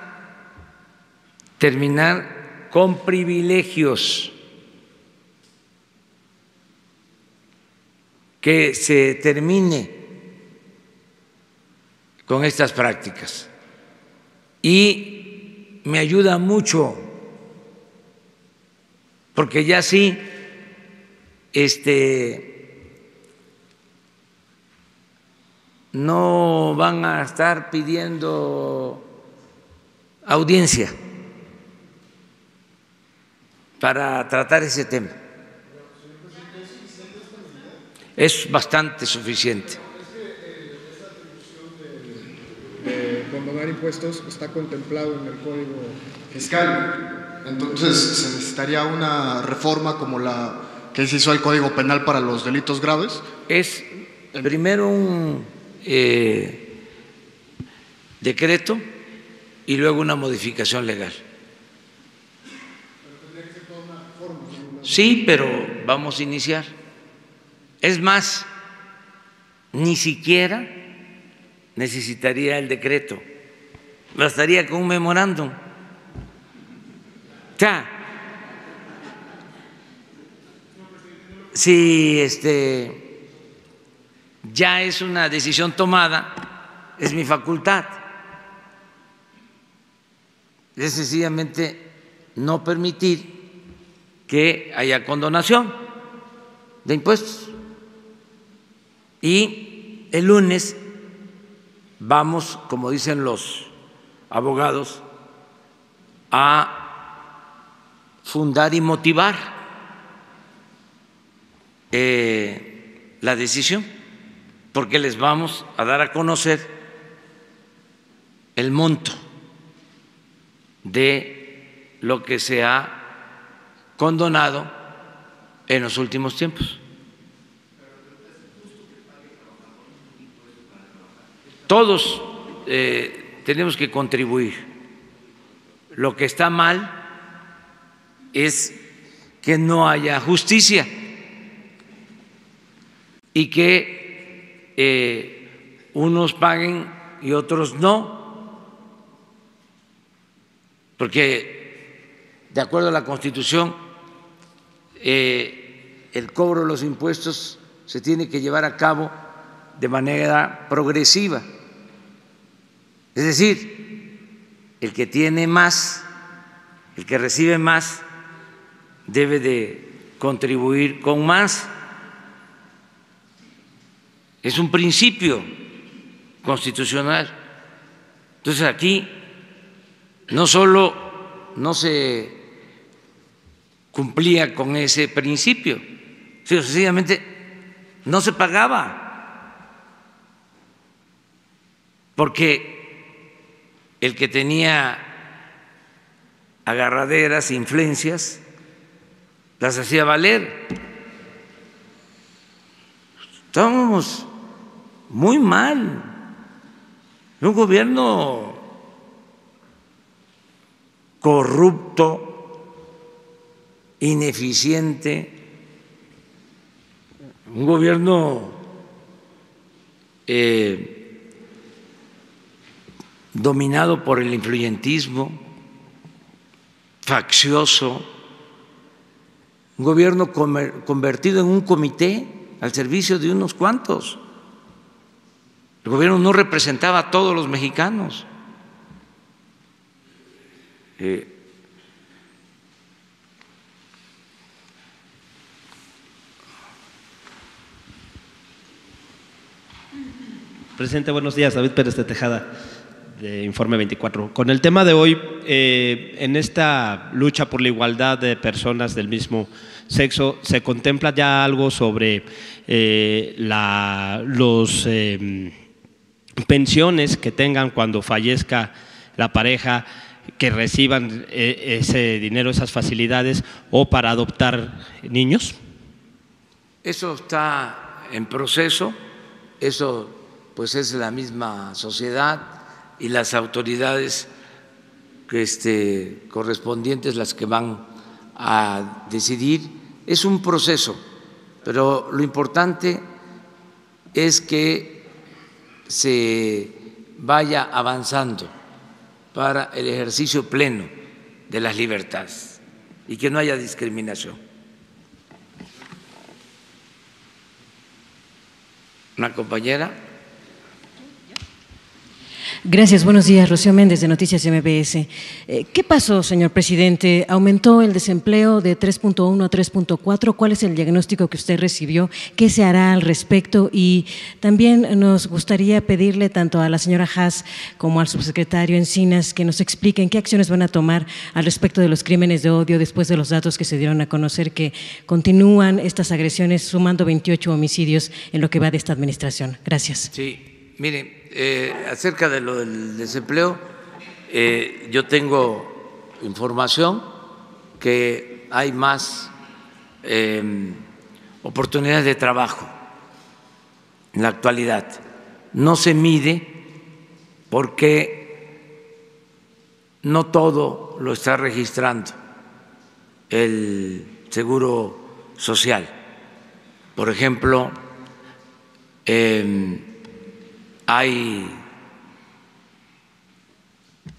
terminar con privilegios, que se termine con estas prácticas. Y me ayuda mucho, porque ya sí, no van a estar pidiendo audiencia para tratar ese tema. Es bastante suficiente. De condonar impuestos está contemplado en el Código Fiscal. Entonces, ¿se necesitaría una reforma como la que se hizo al Código Penal para los delitos graves? Es primero un decreto y luego una modificación legal. Sí, pero vamos a iniciar. Es más, ni siquiera necesitaría el decreto, bastaría con un memorándum. O sea, si ya es una decisión tomada, es mi facultad. Es sencillamente no permitir que haya condonación de impuestos. Y el lunes vamos, como dicen los abogados, a fundar y motivar la decisión, porque les vamos a dar a conocer el monto de lo que se ha condonado en los últimos tiempos. Todos tenemos que contribuir. Lo que está mal es que no haya justicia y que unos paguen y otros no, porque de acuerdo a la Constitución el cobro de los impuestos se tiene que llevar a cabo de manera progresiva. Es decir, el que tiene más, el que recibe más, debe de contribuir con más. Es un principio constitucional. Entonces aquí no solo no se cumplía con ese principio, sino sencillamente no se pagaba, porque el que tenía agarraderas, influencias, las hacía valer. Estábamos muy mal, un gobierno corrupto, ineficiente, un gobierno dominado por el influyentismo, faccioso, un gobierno convertido en un comité al servicio de unos cuantos. El gobierno no representaba a todos los mexicanos. Presidente, buenos días. David Pérez de Tejada, de Informe 24. Con el tema de hoy, en esta lucha por la igualdad de personas del mismo sexo, ¿se contempla ya algo sobre los pensiones que tengan cuando fallezca la pareja, que reciban ese dinero, esas facilidades, o para adoptar niños? Eso está en proceso, eso pues es la misma sociedad y las autoridades correspondientes las que van a decidir. Es un proceso, pero lo importante es que se vaya avanzando para el ejercicio pleno de las libertades y que no haya discriminación. Una compañera. Gracias, buenos días. Rocío Méndez, de Noticias MBS. ¿Qué pasó, señor presidente? ¿Aumentó el desempleo de 3.1 a 3.4? ¿Cuál es el diagnóstico que usted recibió? ¿Qué se hará al respecto? Y también nos gustaría pedirle tanto a la señora Haas como al subsecretario Encinas que nos expliquen qué acciones van a tomar al respecto de los crímenes de odio después de los datos que se dieron a conocer que continúan estas agresiones, sumando 28 homicidios en lo que va de esta administración. Gracias. Sí, mire, acerca de lo del desempleo, yo tengo información que hay más oportunidades de trabajo en la actualidad. No se mide porque no todo lo está registrando el Seguro Social. Por ejemplo, hay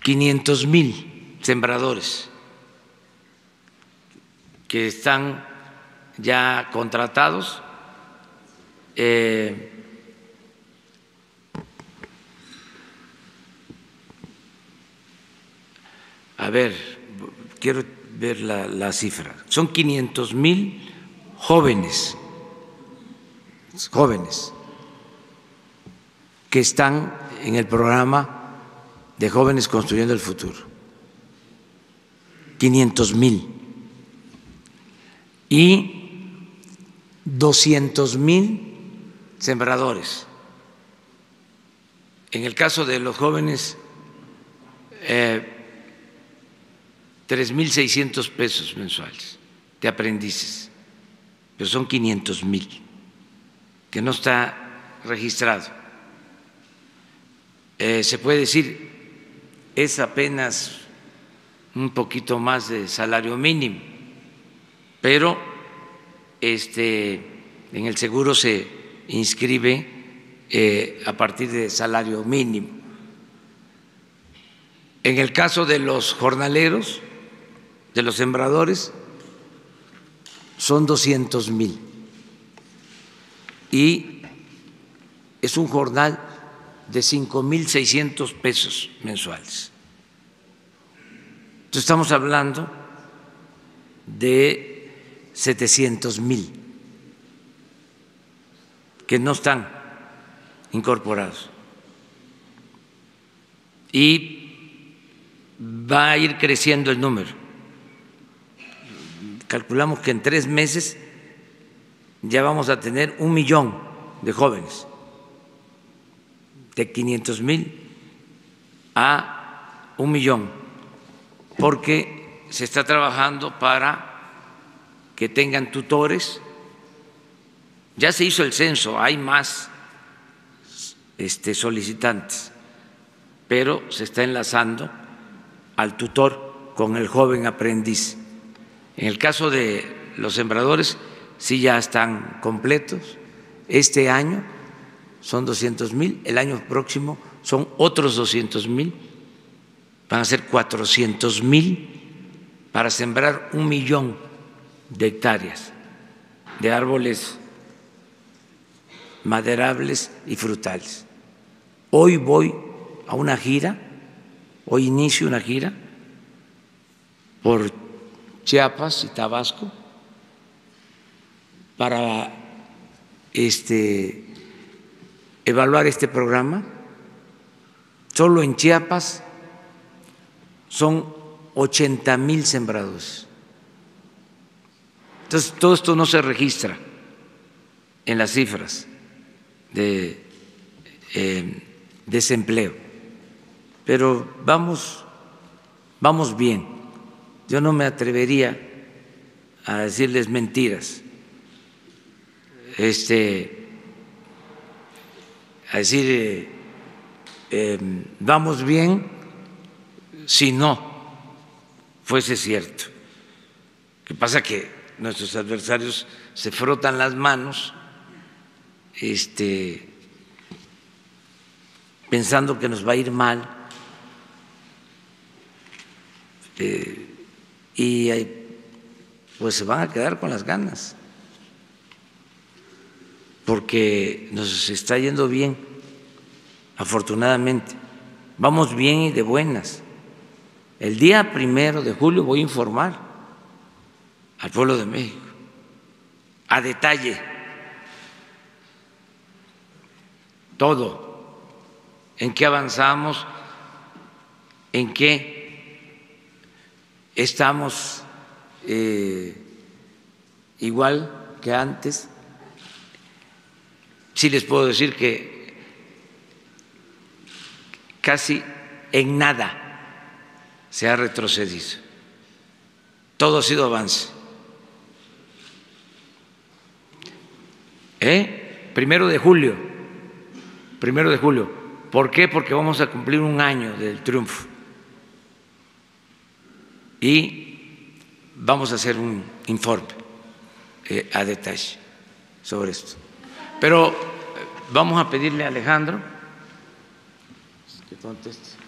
500,000 sembradores que están ya contratados. A ver, quiero ver la cifra. Son 500,000 jóvenes que están en el programa de Jóvenes Construyendo el Futuro. 500,000. Y 200,000 sembradores. En el caso de los jóvenes, 3,600 pesos mensuales de aprendices, pero son 500,000, que no está registrado. Se puede decir, es apenas un poquito más de salario mínimo, pero en el seguro se inscribe a partir de salario mínimo. En el caso de los jornaleros, de los sembradores, son 200,000 y es un jornal de 5,600 pesos mensuales. Entonces estamos hablando de 700,000 que no están incorporados y va a ir creciendo el número. Calculamos que en 3 meses ya vamos a tener 1,000,000 de jóvenes, de 500,000 a 1,000,000, porque se está trabajando para que tengan tutores. Ya se hizo el censo, hay más solicitantes, pero se está enlazando al tutor con el joven aprendiz. En el caso de los sembradores, sí ya están completos. Este año son 200,000, el año próximo son otros 200,000, van a ser 400,000 para sembrar 1,000,000 de hectáreas de árboles maderables y frutales. Hoy voy a una gira, hoy inicio una gira por Chiapas y Tabasco para evaluar este programa. Solo en Chiapas son 80,000 sembradores. Entonces, todo esto no se registra en las cifras de desempleo, pero vamos bien. Yo no me atrevería a decirles mentiras, a decir vamos bien si no fuese cierto. Lo que pasa es que nuestros adversarios se frotan las manos pensando que nos va a ir mal, y pues se van a quedar con las ganas, porque nos está yendo bien, afortunadamente. Vamos bien y de buenas. El día 1 de julio voy a informar al pueblo de México a detalle todo, en qué avanzamos, en qué estamos igual que antes. Sí les puedo decir que casi en nada se ha retrocedido, todo ha sido avance. 1 de julio, ¿Por qué? Porque vamos a cumplir un año del triunfo y vamos a hacer un informe a detalle sobre esto. Pero vamos a pedirle a Alejandro que conteste.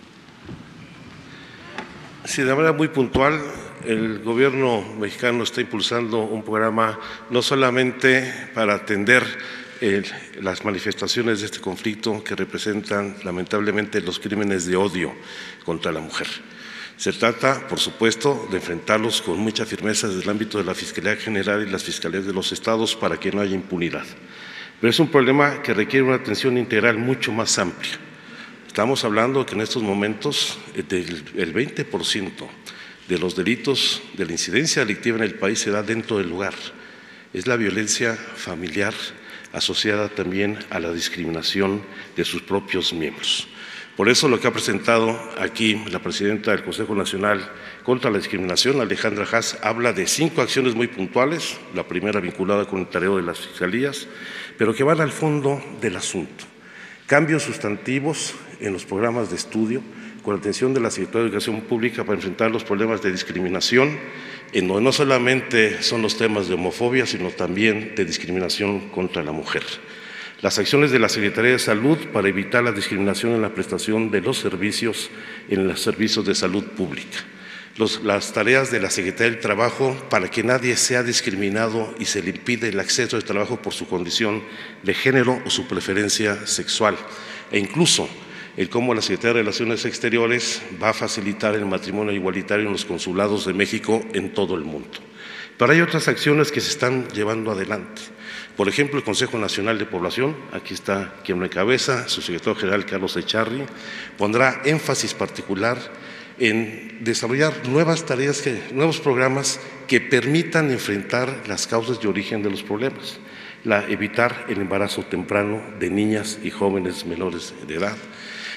Sí, de manera muy puntual, el gobierno mexicano está impulsando un programa no solamente para atender las manifestaciones de este conflicto que representan lamentablemente los crímenes de odio contra la mujer. Se trata, por supuesto, de enfrentarlos con mucha firmeza desde el ámbito de la Fiscalía General y las Fiscalías de los estados para que no haya impunidad. Pero es un problema que requiere una atención integral mucho más amplia. Estamos hablando que en estos momentos el 20% de los delitos de la incidencia delictiva en el país se da dentro del lugar. Es la violencia familiar asociada también a la discriminación de sus propios miembros. Por eso lo que ha presentado aquí la presidenta del Consejo Nacional contra la Discriminación, Alejandra Haas, habla de 5 acciones muy puntuales, la primera vinculada con el tarea de las fiscalías, pero que van al fondo del asunto. Cambios sustantivos en los programas de estudio, con la atención de la Secretaría de Educación Pública para enfrentar los problemas de discriminación, en donde no solamente son los temas de homofobia, sino también de discriminación contra la mujer. Las acciones de la Secretaría de Salud para evitar la discriminación en la prestación de los servicios en los servicios de salud pública. Las tareas de la Secretaría del Trabajo para que nadie sea discriminado y se le impide el acceso al trabajo por su condición de género o su preferencia sexual. E incluso el cómo la Secretaría de Relaciones Exteriores va a facilitar el matrimonio igualitario en los consulados de México en todo el mundo. Pero hay otras acciones que se están llevando adelante. Por ejemplo, el Consejo Nacional de Población, aquí está quien lo encabeza, su secretario general Carlos Echarri, pondrá énfasis particular en desarrollar nuevas tareas, nuevos programas que permitan enfrentar las causas de origen de los problemas, evitar el embarazo temprano de niñas y jóvenes menores de edad,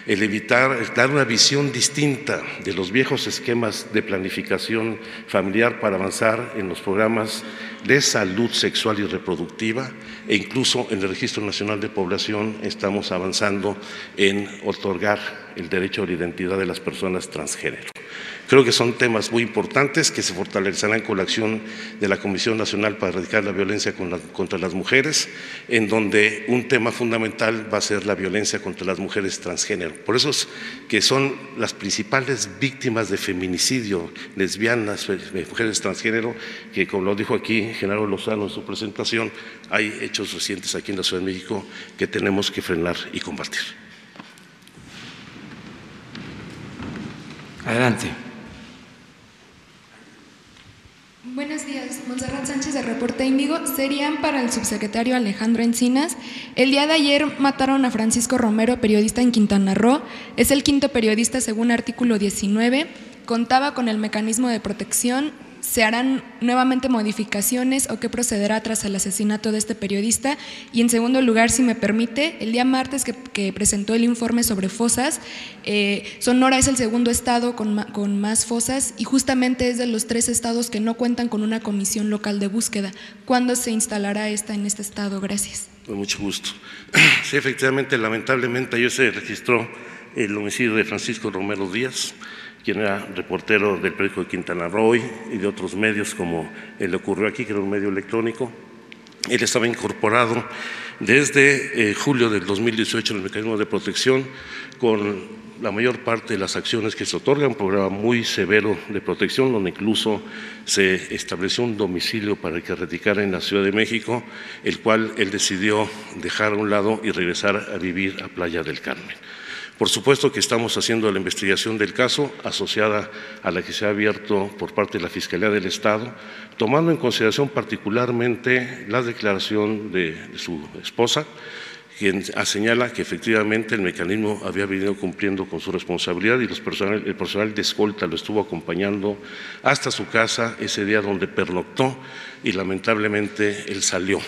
el evitar, dar una visión distinta de los viejos esquemas de planificación familiar para avanzar en los programas de salud sexual y reproductiva, e incluso en el Registro Nacional de Población estamos avanzando en otorgar el derecho a la identidad de las personas transgénero. Creo que son temas muy importantes que se fortalecerán con la acción de la Comisión Nacional para Erradicar la Violencia contra las Mujeres, en donde un tema fundamental va a ser la violencia contra las mujeres transgénero. Por eso es que son las principales víctimas de feminicidio, lesbianas, mujeres transgénero, que como lo dijo aquí Genaro Lozano en su presentación, hay hechos recientes aquí en la Ciudad de México que tenemos que frenar y combatir. Adelante. Buenos días, Montserrat Sánchez de Reporte Índigo. Serían para el subsecretario Alejandro Encinas. El día de ayer mataron a Francisco Romero, periodista en Quintana Roo. Es el 5º periodista según artículo 19. Contaba con el mecanismo de protección. ¿Se harán nuevamente modificaciones o qué procederá tras el asesinato de este periodista? Y en segundo lugar, si me permite, el día martes que presentó el informe sobre fosas, Sonora es el segundo estado con más fosas y justamente es de los 3 estados que no cuentan con una comisión local de búsqueda. ¿Cuándo se instalará esta en este estado? Gracias. Con mucho gusto. Sí, efectivamente, lamentablemente ayer se registró el homicidio de Francisco Romero Díaz, quien era reportero del periódico de Quintana Roo y de otros medios como le ocurrió aquí, que era un medio electrónico. Él estaba incorporado desde julio del 2018 en el mecanismo de protección con la mayor parte de las acciones que se otorgan, un programa muy severo de protección, donde incluso se estableció un domicilio para que radicara en la Ciudad de México, el cual él decidió dejar a un lado y regresar a vivir a Playa del Carmen. Por supuesto que estamos haciendo la investigación del caso, asociada a la que se ha abierto por parte de la Fiscalía del Estado, tomando en consideración particularmente la declaración de su esposa, quien señala que efectivamente el mecanismo había venido cumpliendo con su responsabilidad y el personal de escolta lo estuvo acompañando hasta su casa ese día donde pernoctó y lamentablemente él salió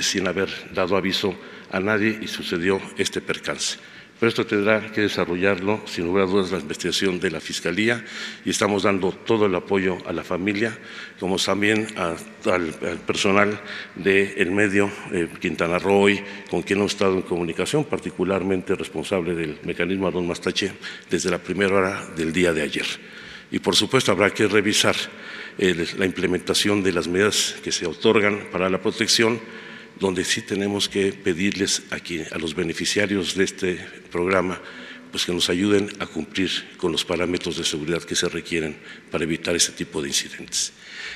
sin haber dado aviso a nadie y sucedió este percance. Pero esto tendrá que desarrollarlo, sin lugar a dudas, la investigación de la Fiscalía, y estamos dando todo el apoyo a la familia, como también al personal del medio Quintana Roo hoy, con quien hemos estado en comunicación, particularmente responsable del mecanismo Aarón Mastache, desde la primera hora del día de ayer. Y por supuesto habrá que revisar la implementación de las medidas que se otorgan para la protección, donde sí tenemos que pedirles a los beneficiarios de este programa pues que nos ayuden a cumplir con los parámetros de seguridad que se requieren para evitar este tipo de incidentes.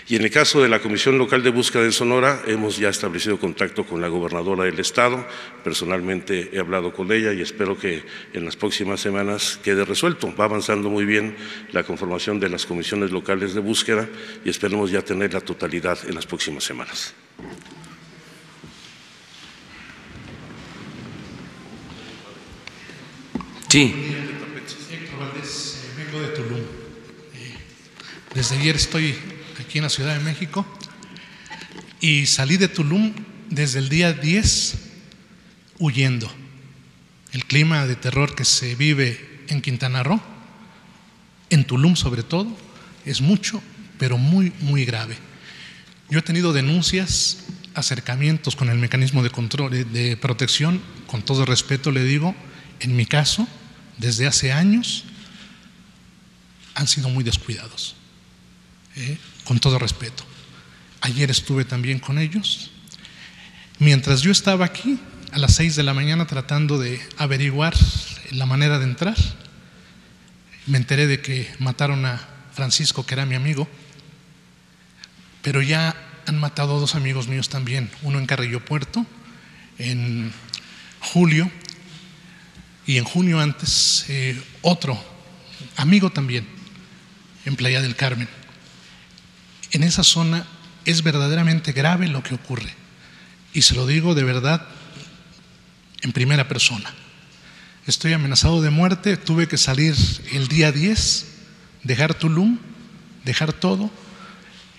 Y en el caso de la Comisión Local de Búsqueda en Sonora, hemos ya establecido contacto con la gobernadora del Estado. Personalmente he hablado con ella y espero que en las próximas semanas quede resuelto. Va avanzando muy bien la conformación de las comisiones locales de búsqueda y esperemos ya tener la totalidad en las próximas semanas. Sí. Héctor Valdés, vengo de Tulum. Desde ayer estoy aquí en la Ciudad de México y salí de Tulum desde el día 10 huyendo. El clima de terror que se vive en Quintana Roo, en Tulum sobre todo, es mucho, pero muy, muy grave. Yo he tenido denuncias, acercamientos con el mecanismo de control, de protección, con todo respeto le digo, en mi caso, desde hace años, han sido muy descuidados, con todo respeto. Ayer estuve también con ellos. Mientras yo estaba aquí, a las 6 de la mañana, tratando de averiguar la manera de entrar, me enteré de que mataron a Francisco, que era mi amigo, pero ya han matado a 2 amigos míos también, uno en Carrillo Puerto, en julio, y en junio antes otro amigo también en Playa del Carmen. En esa zona es verdaderamente grave lo que ocurre y se lo digo de verdad en primera persona. Estoy amenazado de muerte, tuve que salir el día 10, dejar Tulum, dejar todo,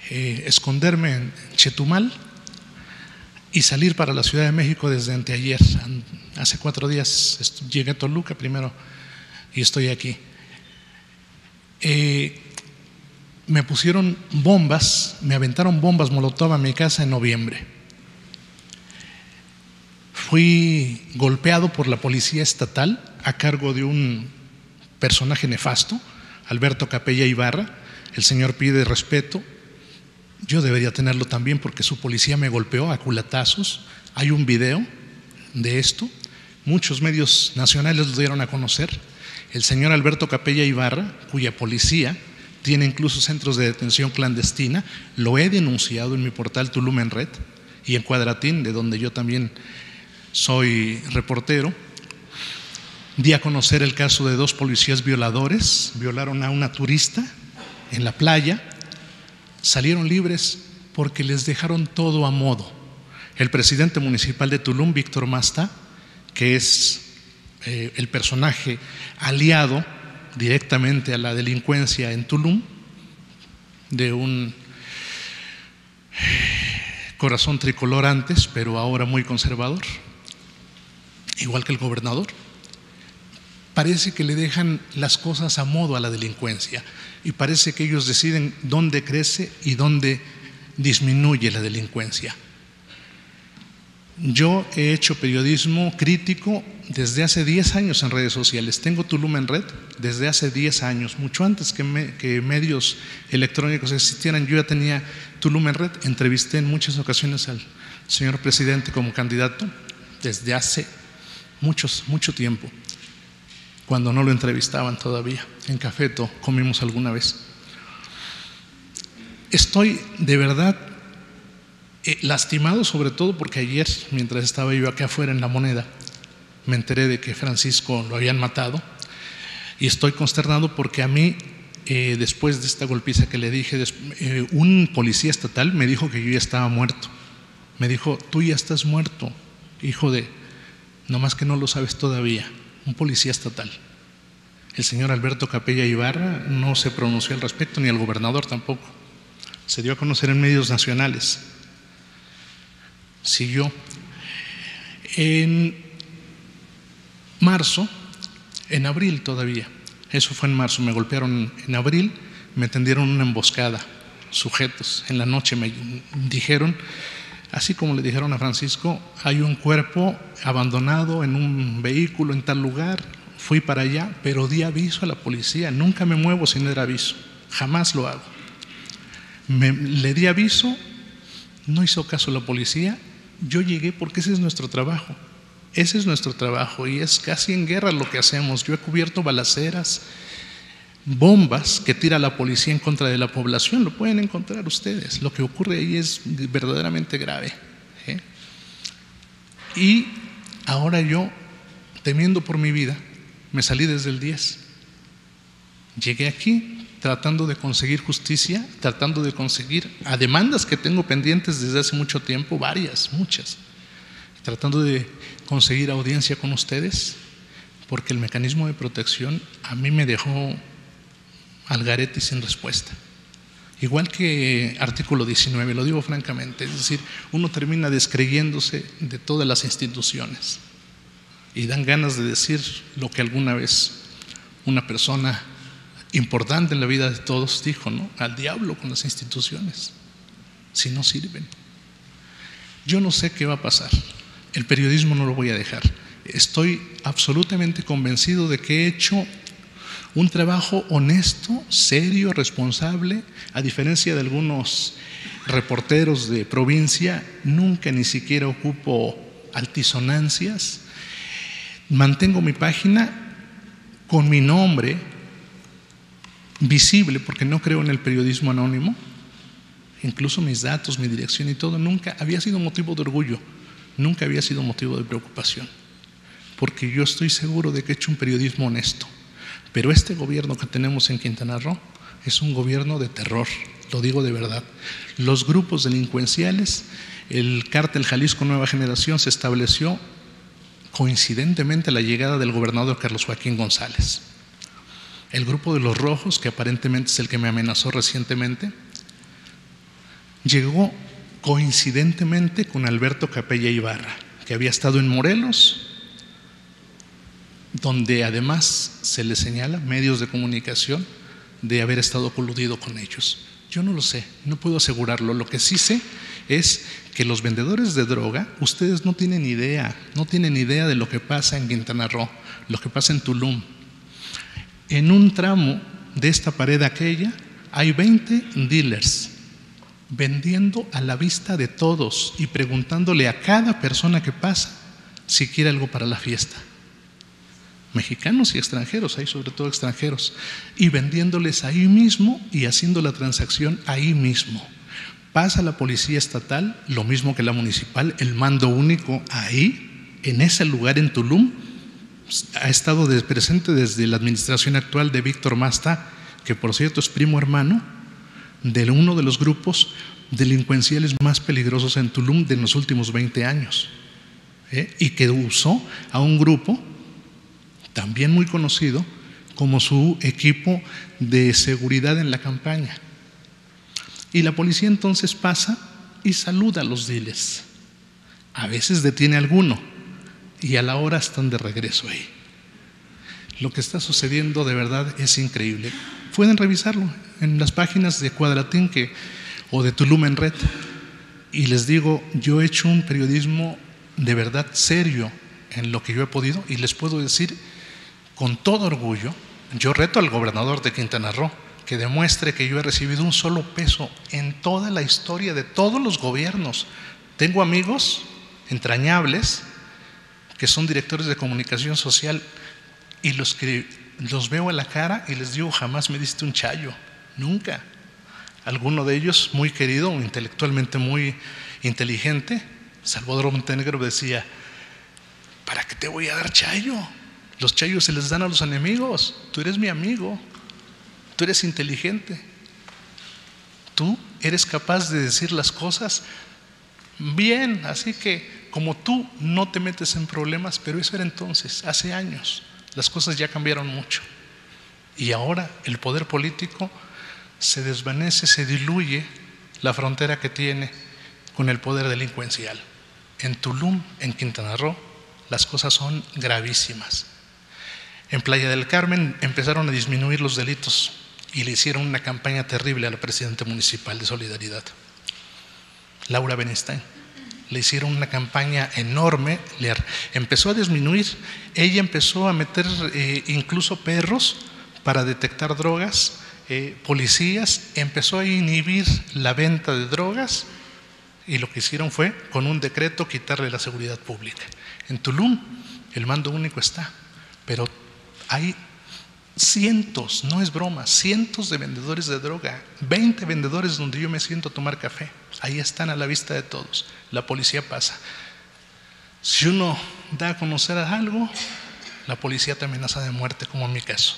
esconderme en Chetumal y salir para la Ciudad de México desde anteayer. Hace 4 días llegué a Toluca primero y estoy aquí. Me pusieron bombas, me aventaron bombas molotov a mi casa en noviembre. Fui golpeado por la policía estatal a cargo de un personaje nefasto, Alberto Capella Ibarra. El señor pide respeto. Yo debería tenerlo también porque su policía me golpeó a culatazos. Hay un video de esto. Muchos medios nacionales lo dieron a conocer. El señor Alberto Capella Ibarra, cuya policía tiene incluso centros de detención clandestina, lo he denunciado en mi portal Tulum en Red y en Cuadratín, de donde yo también soy reportero. Di a conocer el caso de 2 policías violadores, violaron a una turista en la playa, salieron libres porque les dejaron todo a modo. El presidente municipal de Tulum, Víctor Masta, que es el personaje aliado directamente a la delincuencia en Tulum, de un corazón tricolor antes, pero ahora muy conservador, igual que el gobernador. Parece que le dejan las cosas a modo a la delincuencia y parece que ellos deciden dónde crece y dónde disminuye la delincuencia. Yo he hecho periodismo crítico desde hace 10 años en redes sociales. Tengo Tulum en Red desde hace 10 años, mucho antes que medios electrónicos existieran. Yo ya tenía Tulum en Red. Entrevisté en muchas ocasiones al señor presidente como candidato desde hace mucho tiempo, cuando no lo entrevistaban todavía. En Cafeto comimos alguna vez. Estoy de verdad lastimado, sobre todo porque ayer, mientras estaba yo acá afuera en La Moneda, me enteré de que Francisco lo habían matado y estoy consternado porque a mí, después de esta golpiza que le dije, un policía estatal me dijo que yo ya estaba muerto. Me dijo: tú ya estás muerto, hijo de… nomás que no lo sabes todavía. Un policía estatal. El señor Alberto Capella Ibarra no se pronunció al respecto, ni el gobernador tampoco. Se dio a conocer en medios nacionales. Siguió. En marzo en abril todavía. Eso fue en marzo, me golpearon en abril, me tendieron una emboscada, sujetos. En la noche me dijeron, así como le dijeron a Francisco, hay un cuerpo abandonado en un vehículo en tal lugar. Fui para allá, pero di aviso a la policía. Nunca me muevo sin dar aviso, jamás lo hago. Le di aviso, no hizo caso la policía. Yo llegué porque ese es nuestro trabajo. Ese es nuestro trabajo y es casi en guerra lo que hacemos. Yo he cubierto balaceras, bombas que tira la policía en contra de la población. Lo pueden encontrar ustedes. Lo que ocurre ahí es verdaderamente grave. Y ahora yo, temiendo por mi vida, me salí desde el 10. Llegué aquí tratando de conseguir justicia, tratando de conseguir a demandas que tengo pendientes desde hace mucho tiempo, varias, muchas. Tratando de conseguir audiencia con ustedes, porque el mecanismo de protección a mí me dejó al garete y sin respuesta. Igual que artículo 19, lo digo francamente, es decir, uno termina descreyéndose de todas las instituciones y dan ganas de decir lo que alguna vez una persona importante en la vida de todos dijo, ¿no? Al diablo con las instituciones, si no sirven. Yo no sé qué va a pasar. El periodismo no lo voy a dejar. Estoy absolutamente convencido de que he hecho un trabajo honesto, serio, responsable. A diferencia de algunos reporteros de provincia, nunca ni siquiera ocupo altisonancias. Mantengo mi página con mi nombre visible, porque no creo en el periodismo anónimo. Incluso mis datos, mi dirección y todo, nunca había sido motivo de orgullo. Nunca había sido motivo de preocupación, porque yo estoy seguro de que he hecho un periodismo honesto. Pero este gobierno que tenemos en Quintana Roo es un gobierno de terror, lo digo de verdad. Los grupos delincuenciales, el cártel Jalisco Nueva Generación se estableció coincidentemente a la llegada del gobernador Carlos Joaquín González. El grupo de los Rojos, que aparentemente es el que me amenazó recientemente, llegó coincidentemente con Alberto Capella Ibarra, que había estado en Morelos, donde además se le señala medios de comunicación de haber estado coludido con ellos. Yo no lo sé, no puedo asegurarlo. Lo que sí sé es que los vendedores de droga, ustedes no tienen idea de lo que pasa en Quintana Roo, lo que pasa en Tulum. En un tramo de esta pared aquella hay 20 dealers vendiendo a la vista de todos y preguntándole a cada persona que pasa si quiere algo para la fiesta. Mexicanos y extranjeros, hay sobre todo extranjeros, y vendiéndoles ahí mismo y haciendo la transacción ahí mismo. Pasa la policía estatal, lo mismo que la municipal, el mando único ahí, en ese lugar en Tulum, ha estado presente desde la administración actual de Víctor Masta, que por cierto es primo hermano de uno de los grupos delincuenciales más peligrosos en Tulum de los últimos 20 años, y que usó a un grupo también muy conocido como su equipo de seguridad en la campaña. Y la policía entonces pasa y saluda a los dealers. A veces detiene a alguno y a la hora están de regreso ahí. Lo que está sucediendo de verdad es increíble. Pueden revisarlo en las páginas de Cuadratín o de Tulum en Red. Y les digo, yo he hecho un periodismo de verdad serio en lo que yo he podido, y les puedo decir con todo orgullo, yo reto al gobernador de Quintana Roo que demuestre que yo he recibido un solo peso en toda la historia de todos los gobiernos. Tengo amigos entrañables que son directores de comunicación social y los veo a la cara y les digo, jamás me diste un chayo, nunca. Alguno de ellos, muy querido, intelectualmente muy inteligente, Salvador Montenegro, decía, ¿para qué te voy a dar chayo? Los chayos se les dan a los enemigos. Tú eres mi amigo, tú eres inteligente, tú eres capaz de decir las cosas bien, así que como tú no te metes en problemas. Pero eso era entonces, hace años. Las cosas ya cambiaron mucho y ahora el poder político se desvanece, se diluye la frontera que tiene con el poder delincuencial. En Tulum, en Quintana Roo, las cosas son gravísimas. En Playa del Carmen empezaron a disminuir los delitos y le hicieron una campaña terrible a la presidenta municipal de Solidaridad, Laura Benestein. Le hicieron una campaña enorme, le empezó a disminuir. Ella empezó a meter incluso perros para detectar drogas, policías, empezó a inhibir la venta de drogas y lo que hicieron fue, con un decreto, quitarle la seguridad pública. En Tulum el mando único está, pero hay cientos, no es broma, cientos de vendedores de droga, 20 vendedores donde yo me siento a tomar café, ahí están a la vista de todos, la policía pasa. Si uno da a conocer algo, la policía te amenaza de muerte, como en mi caso.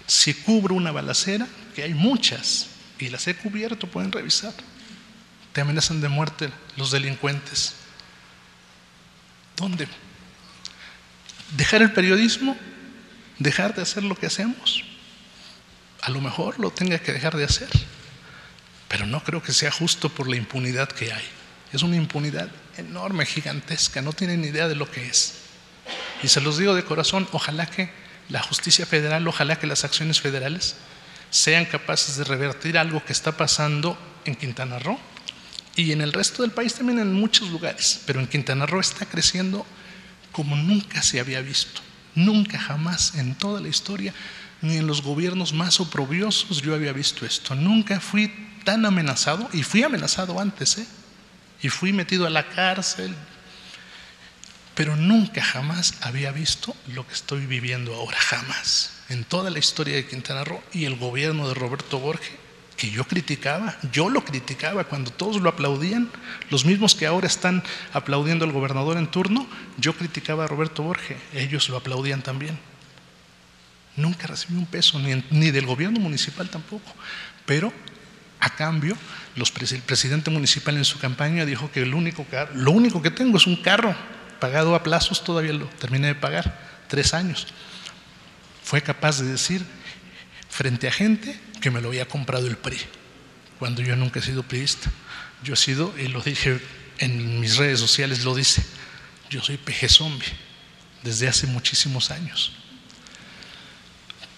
Si cubro una balacera, que hay muchas, y las he cubierto, pueden revisar, te amenazan de muerte los delincuentes. ¿Dónde? ¿Dejar el periodismo? ¿Dejar de hacer lo que hacemos? A lo mejor lo tenga que dejar de hacer, pero no creo que sea justo por la impunidad que hay. Es una impunidad enorme, gigantesca, no tienen ni idea de lo que es. Y se los digo de corazón, ojalá que la justicia federal, ojalá que las acciones federales sean capaces de revertir algo que está pasando en Quintana Roo y en el resto del país también, en muchos lugares, pero en Quintana Roo está creciendo como nunca se había visto. Nunca jamás en toda la historia, ni en los gobiernos más oprobiosos yo había visto esto. Nunca fui tan amenazado, y fui amenazado antes, y fui metido a la cárcel, pero nunca jamás había visto lo que estoy viviendo ahora, jamás, en toda la historia de Quintana Roo. Y el gobierno de Roberto Borge, que yo lo criticaba cuando todos lo aplaudían, los mismos que ahora están aplaudiendo al gobernador en turno, yo criticaba a Roberto Borge, ellos lo aplaudían también. Nunca recibí un peso, ni del gobierno municipal tampoco, pero a cambio, el presidente municipal en su campaña dijo que lo único que tengo es un carro pagado a plazos, todavía lo terminé de pagar, 3 años. Fue capaz de decir frente a gente que me lo había comprado el PRI, cuando yo nunca he sido priista. Yo he sido, y lo dije en mis redes sociales, lo dice, yo soy peje zombie desde hace muchísimos años.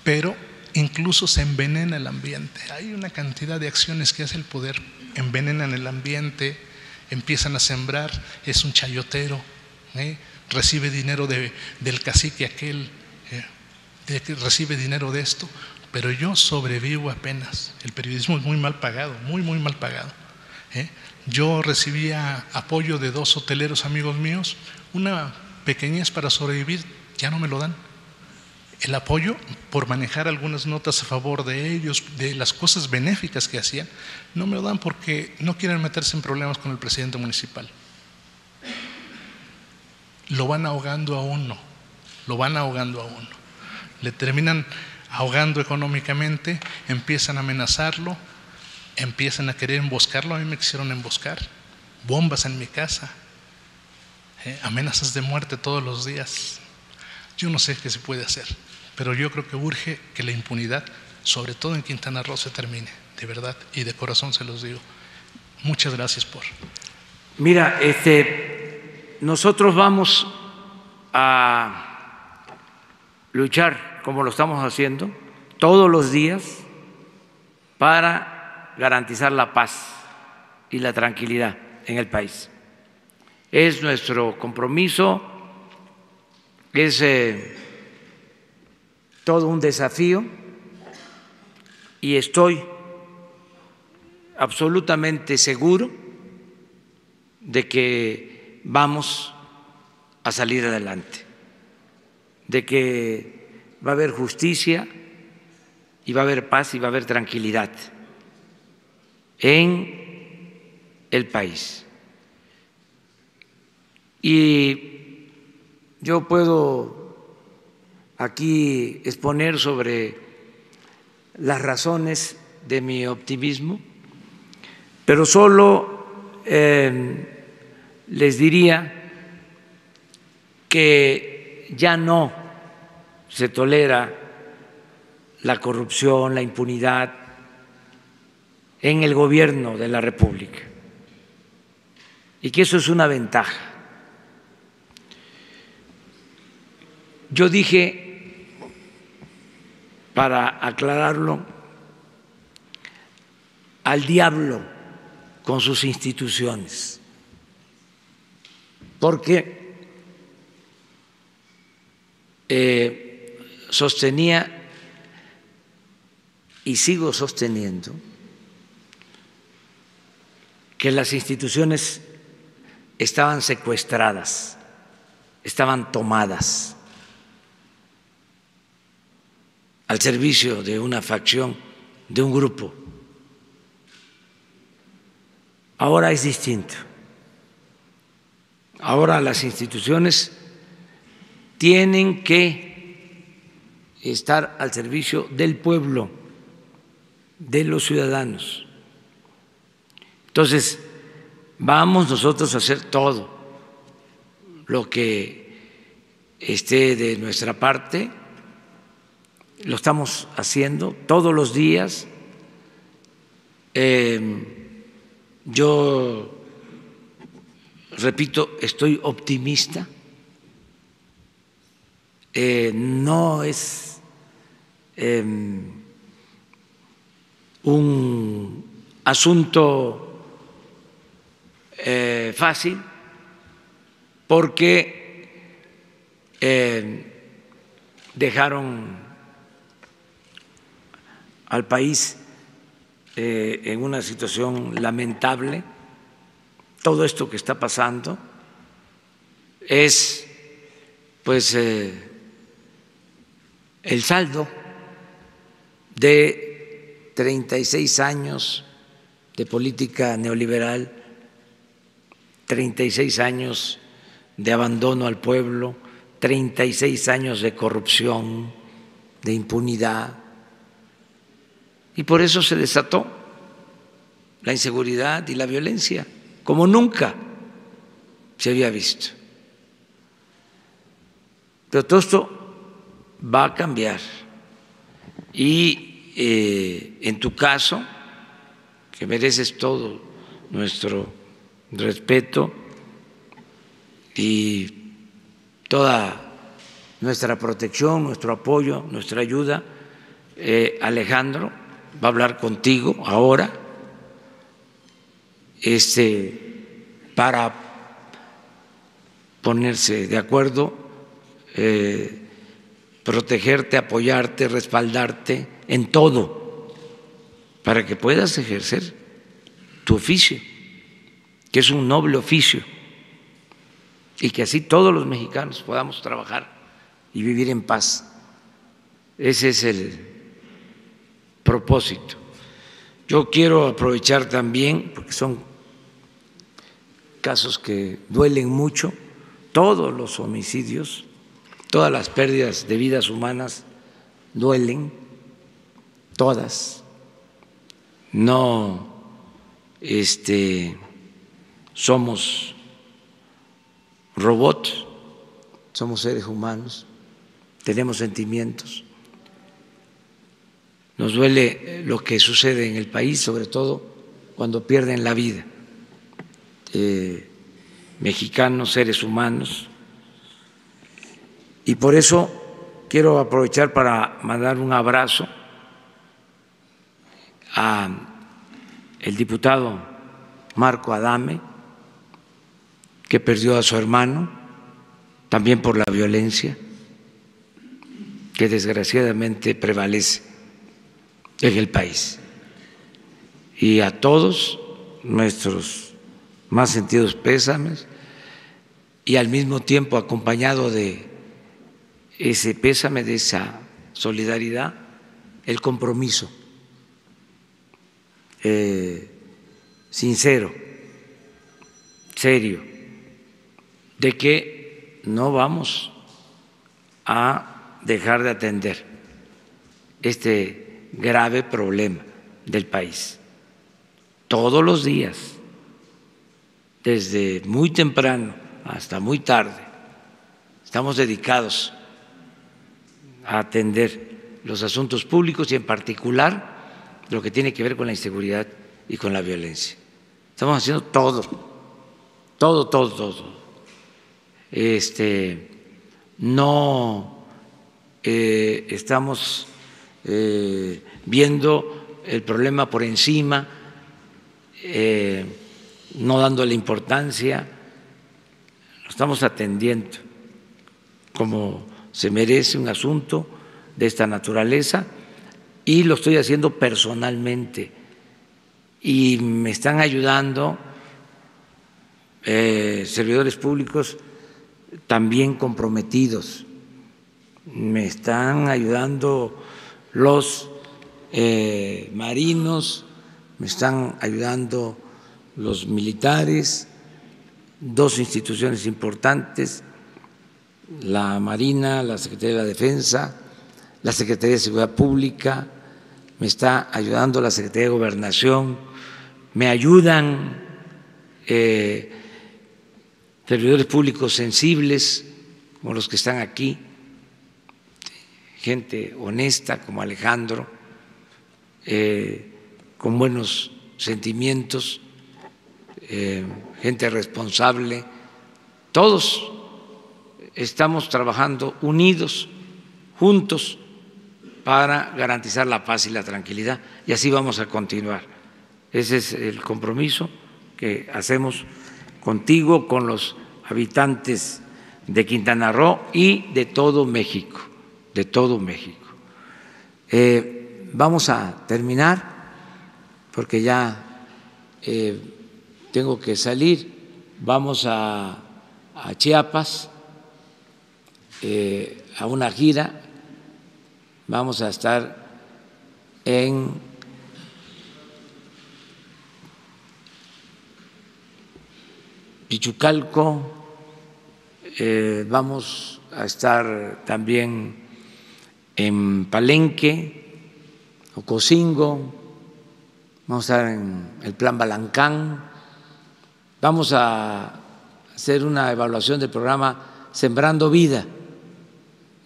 Pero incluso se envenena el ambiente. Hay una cantidad de acciones que hace el poder, envenenan el ambiente, empiezan a sembrar, es un chayotero, recibe dinero del cacique aquel, recibe dinero de esto. Pero yo sobrevivo apenas. El periodismo es muy mal pagado, muy mal pagado. Yo recibía apoyo de 2 hoteleros amigos míos, una pequeñez para sobrevivir, ya no me lo dan. El apoyo por manejar algunas notas a favor de ellos, de las cosas benéficas que hacían, no me lo dan porque no quieren meterse en problemas con el presidente municipal. Lo van ahogando a uno, le terminan ahogando económicamente, empiezan a amenazarlo, empiezan a querer emboscarlo. A mí me quisieron emboscar, bombas en mi casa, amenazas de muerte todos los días. Yo no sé qué se puede hacer, pero yo creo que urge que la impunidad, sobre todo en Quintana Roo, se termine, de verdad, y de corazón se los digo. Muchas gracias por... Mira, nosotros vamos a luchar, como lo estamos haciendo, todos los días para garantizar la paz y la tranquilidad en el país. Es nuestro compromiso, es todo un desafío y estoy absolutamente seguro de que vamos a salir adelante, de que va a haber justicia y va a haber paz y va a haber tranquilidad en el país. Y yo puedo aquí exponer sobre las razones de mi optimismo, pero solo les diría que ya no se tolera la corrupción, la impunidad en el gobierno de la República y que eso es una ventaja. Yo dije para aclararlo, al diablo con sus instituciones, porque sostenía y sigo sosteniendo que las instituciones estaban secuestradas, estaban tomadas al servicio de una facción, de un grupo. Ahora es distinto. Ahora las instituciones tienen que estar al servicio del pueblo, de los ciudadanos. Entonces, vamos nosotros a hacer todo lo que esté de nuestra parte, lo estamos haciendo todos los días. Yo repito, estoy optimista. No es un asunto fácil, porque dejaron al país en una situación lamentable. Todo esto que está pasando es, pues, el saldo de 36 años de política neoliberal, 36 años de abandono al pueblo, 36 años de corrupción, de impunidad, y por eso se desató la inseguridad y la violencia como nunca se había visto. Pero todo esto va a cambiar, y en tu caso, que mereces todo nuestro respeto y toda nuestra protección, nuestro apoyo, nuestra ayuda, Alejandro va a hablar contigo ahora para ponerse de acuerdo, protegerte, apoyarte, respaldarte en todo, para que puedas ejercer tu oficio, que es un noble oficio, y que así todos los mexicanos podamos trabajar y vivir en paz. Ese es el propósito. Yo quiero aprovechar también, porque son casos que duelen mucho, todos los homicidios, todas las pérdidas de vidas humanas duelen, todas. No somos robots, somos seres humanos, tenemos sentimientos. Nos duele lo que sucede en el país, sobre todo cuando pierden la vida mexicanos, seres humanos. Y por eso quiero aprovechar para mandar un abrazo a el diputado Marco Adame, que perdió a su hermano, también por la violencia que desgraciadamente prevalece en el país. Y a todos nuestros más sentidos pésames, y al mismo tiempo acompañado de ese pésame, de esa solidaridad, el compromiso sincero, serio, de que no vamos a dejar de atender este grave problema del país. Todos los días, desde muy temprano hasta muy tarde, estamos dedicados a atender los asuntos públicos y en particular lo que tiene que ver con la inseguridad y con la violencia. Estamos haciendo todo. No estamos viendo el problema por encima, no dándole importancia, lo estamos atendiendo como se merece un asunto de esta naturaleza y lo estoy haciendo personalmente y me están ayudando servidores públicos también comprometidos, me están ayudando los marinos, me están ayudando los militares, dos instituciones importantes, la Marina, la Secretaría de la Defensa, la Secretaría de Seguridad Pública, me está ayudando la Secretaría de Gobernación, me ayudan servidores públicos sensibles como los que están aquí, gente honesta como Alejandro, con buenos sentimientos, gente responsable, todos estamos trabajando unidos, juntos, para garantizar la paz y la tranquilidad, y así vamos a continuar. Ese es el compromiso que hacemos contigo, con los habitantes de Quintana Roo y de todo México, de todo México. Vamos a terminar, porque ya tengo que salir. Vamos a Chiapas, a una gira. Vamos a estar en Pichucalco, vamos a estar también en Palenque, Ocosingo, vamos a estar en el Plan Balancán, vamos a hacer una evaluación del programa Sembrando Vida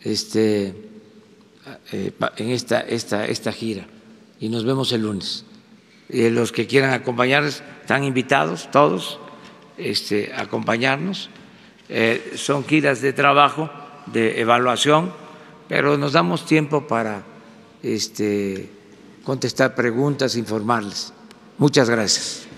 en esta gira, y nos vemos el lunes. Los que quieran acompañar están invitados todos a acompañarnos. Son giras de trabajo, de evaluación, pero nos damos tiempo para contestar preguntas, informarles. Muchas gracias.